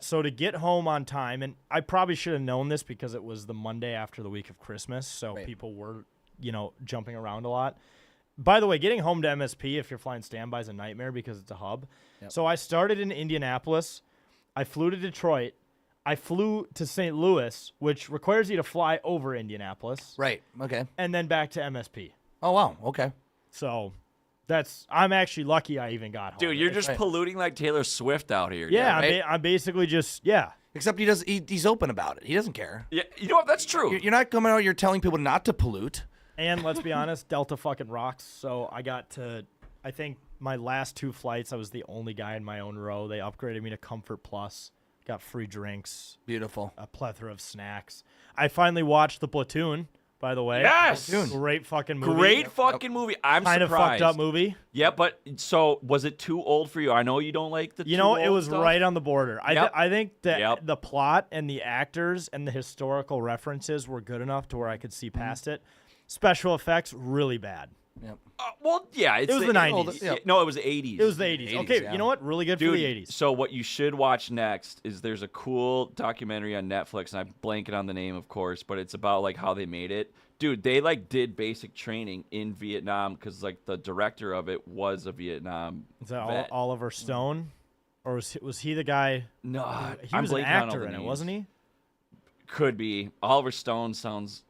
So to get home on time, and I probably should have known this because it was the Monday after the week of Christmas, so people were, jumping around a lot. By the way, getting home to MSP if you're flying standby is a nightmare because it's a hub. Yep. So I started in Indianapolis. I flew to Detroit. I flew to St. Louis, which requires you to fly over Indianapolis. Right. Okay. And then back to MSP. Oh, wow. Okay. So I'm actually lucky I even got home. Dude, you're just polluting like Taylor Swift out here. Yeah, right? I'm basically just, Except he's open about it. He doesn't care. Yeah, you know what? That's true. You're not coming out here telling people not to pollute. And let's be honest, Delta fucking rocks. So I think my last 2 flights, I was the only guy in my own row. They upgraded me to Comfort Plus. Got free drinks. Beautiful. A plethora of snacks. I finally watched The Platoon, by the way. Yes. Platoon. Great fucking movie. Great fucking movie. I'm kind surprised. of fucked up movie. Yeah, but so was it too old for you? I know you don't like the. It was stuff. right on the border. I think that the plot and the actors and the historical references were good enough to where I could see past it. Special effects really bad. Yep. Well, yeah, it was the 90s. No, it was the 80s. It was the 80s. Okay, you know what? Really good for the 80s. So what you should watch next is there's a cool documentary on Netflix, and I'm blanking on the name, of course, but it's about like how they made it. Dude, they like did basic training in Vietnam because like the director of it was a Vietnam. Is that vet. Oliver Stone, or was he the guy? No, he was an actor in it, wasn't he? Could be. Oliver Stone sounds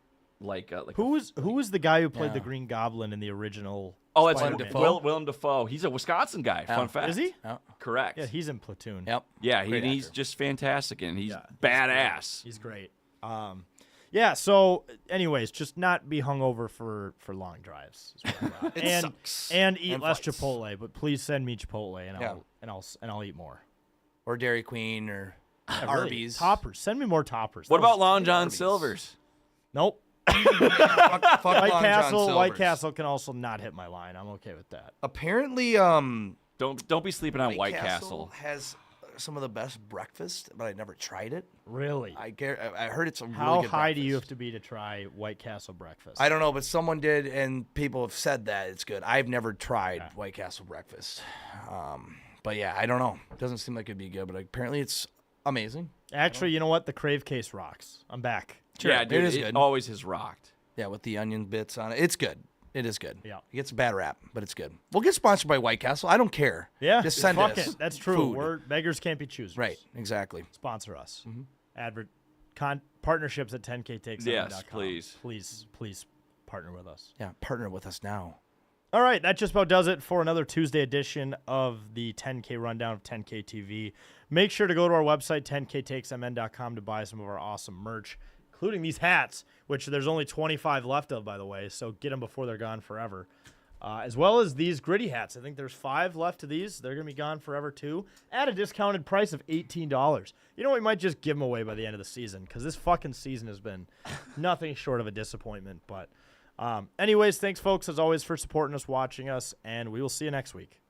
like who was the guy who played the Green Goblin in the original? Oh, it's Dafoe? Willem Dafoe. He's a Wisconsin guy. Fun fact. Is he? Yeah. Correct. Yeah, he's in Platoon. Yep. Yeah, Great he's actor. just fantastic, and he's badass. He's great. Yeah. So, anyways, just not be hungover for long drives. Is what I got. It sucks. And eat And less fights. Chipotle, but please send me Chipotle, and Yeah. I'll eat more. Or Dairy Queen or Yeah, really. Arby's. Toppers. Send me more toppers. What That was- about Long John Arby's. Silver's? Nope. Fuck White Long John Castle. White Silver's. Castle can also not hit my line. I'm okay with that. Apparently, Don't be sleeping on White Castle. has some of the best breakfast, but I never tried it. Really? I heard it's a really How good high do you have breakfast. to be to try White Castle breakfast? I don't know, but someone did, and people have said that it's good. I've never tried White Castle breakfast, but yeah, I don't know. It doesn't seem like it'd be good, but apparently it's amazing. Actually, you know what? The Crave Case rocks. I'm back. Yeah, dude, it is good. always has rocked. Yeah, with the onion bits on it, it's good. It is good. Yeah. It gets a bad rap, but it's good. We'll get sponsored by White Castle. I don't care. Yeah. just send fuck us. it. That's true. food. We're beggars can't be choosers. Right, exactly. Sponsor us. Partnerships at 10ktakes. Yes, please. Please partner with us. Yeah, partner with us now. All right, that just about does it for another Tuesday edition of the 10K Rundown of 10K TV. Make sure to go to our website, 10ktakesmn.com, to buy some of our awesome merch, including these hats, which there's only 25 left of, by the way, so get them before they're gone forever. As well as these gritty hats. I think there's 5 left of these. They're going to be gone forever, too, at a discounted price of $18. You know, we might just give them away by the end of the season, because this fucking season has been nothing short of a disappointment, but... anyways, thanks, folks, as always, for supporting us, watching us, and we will see you next week.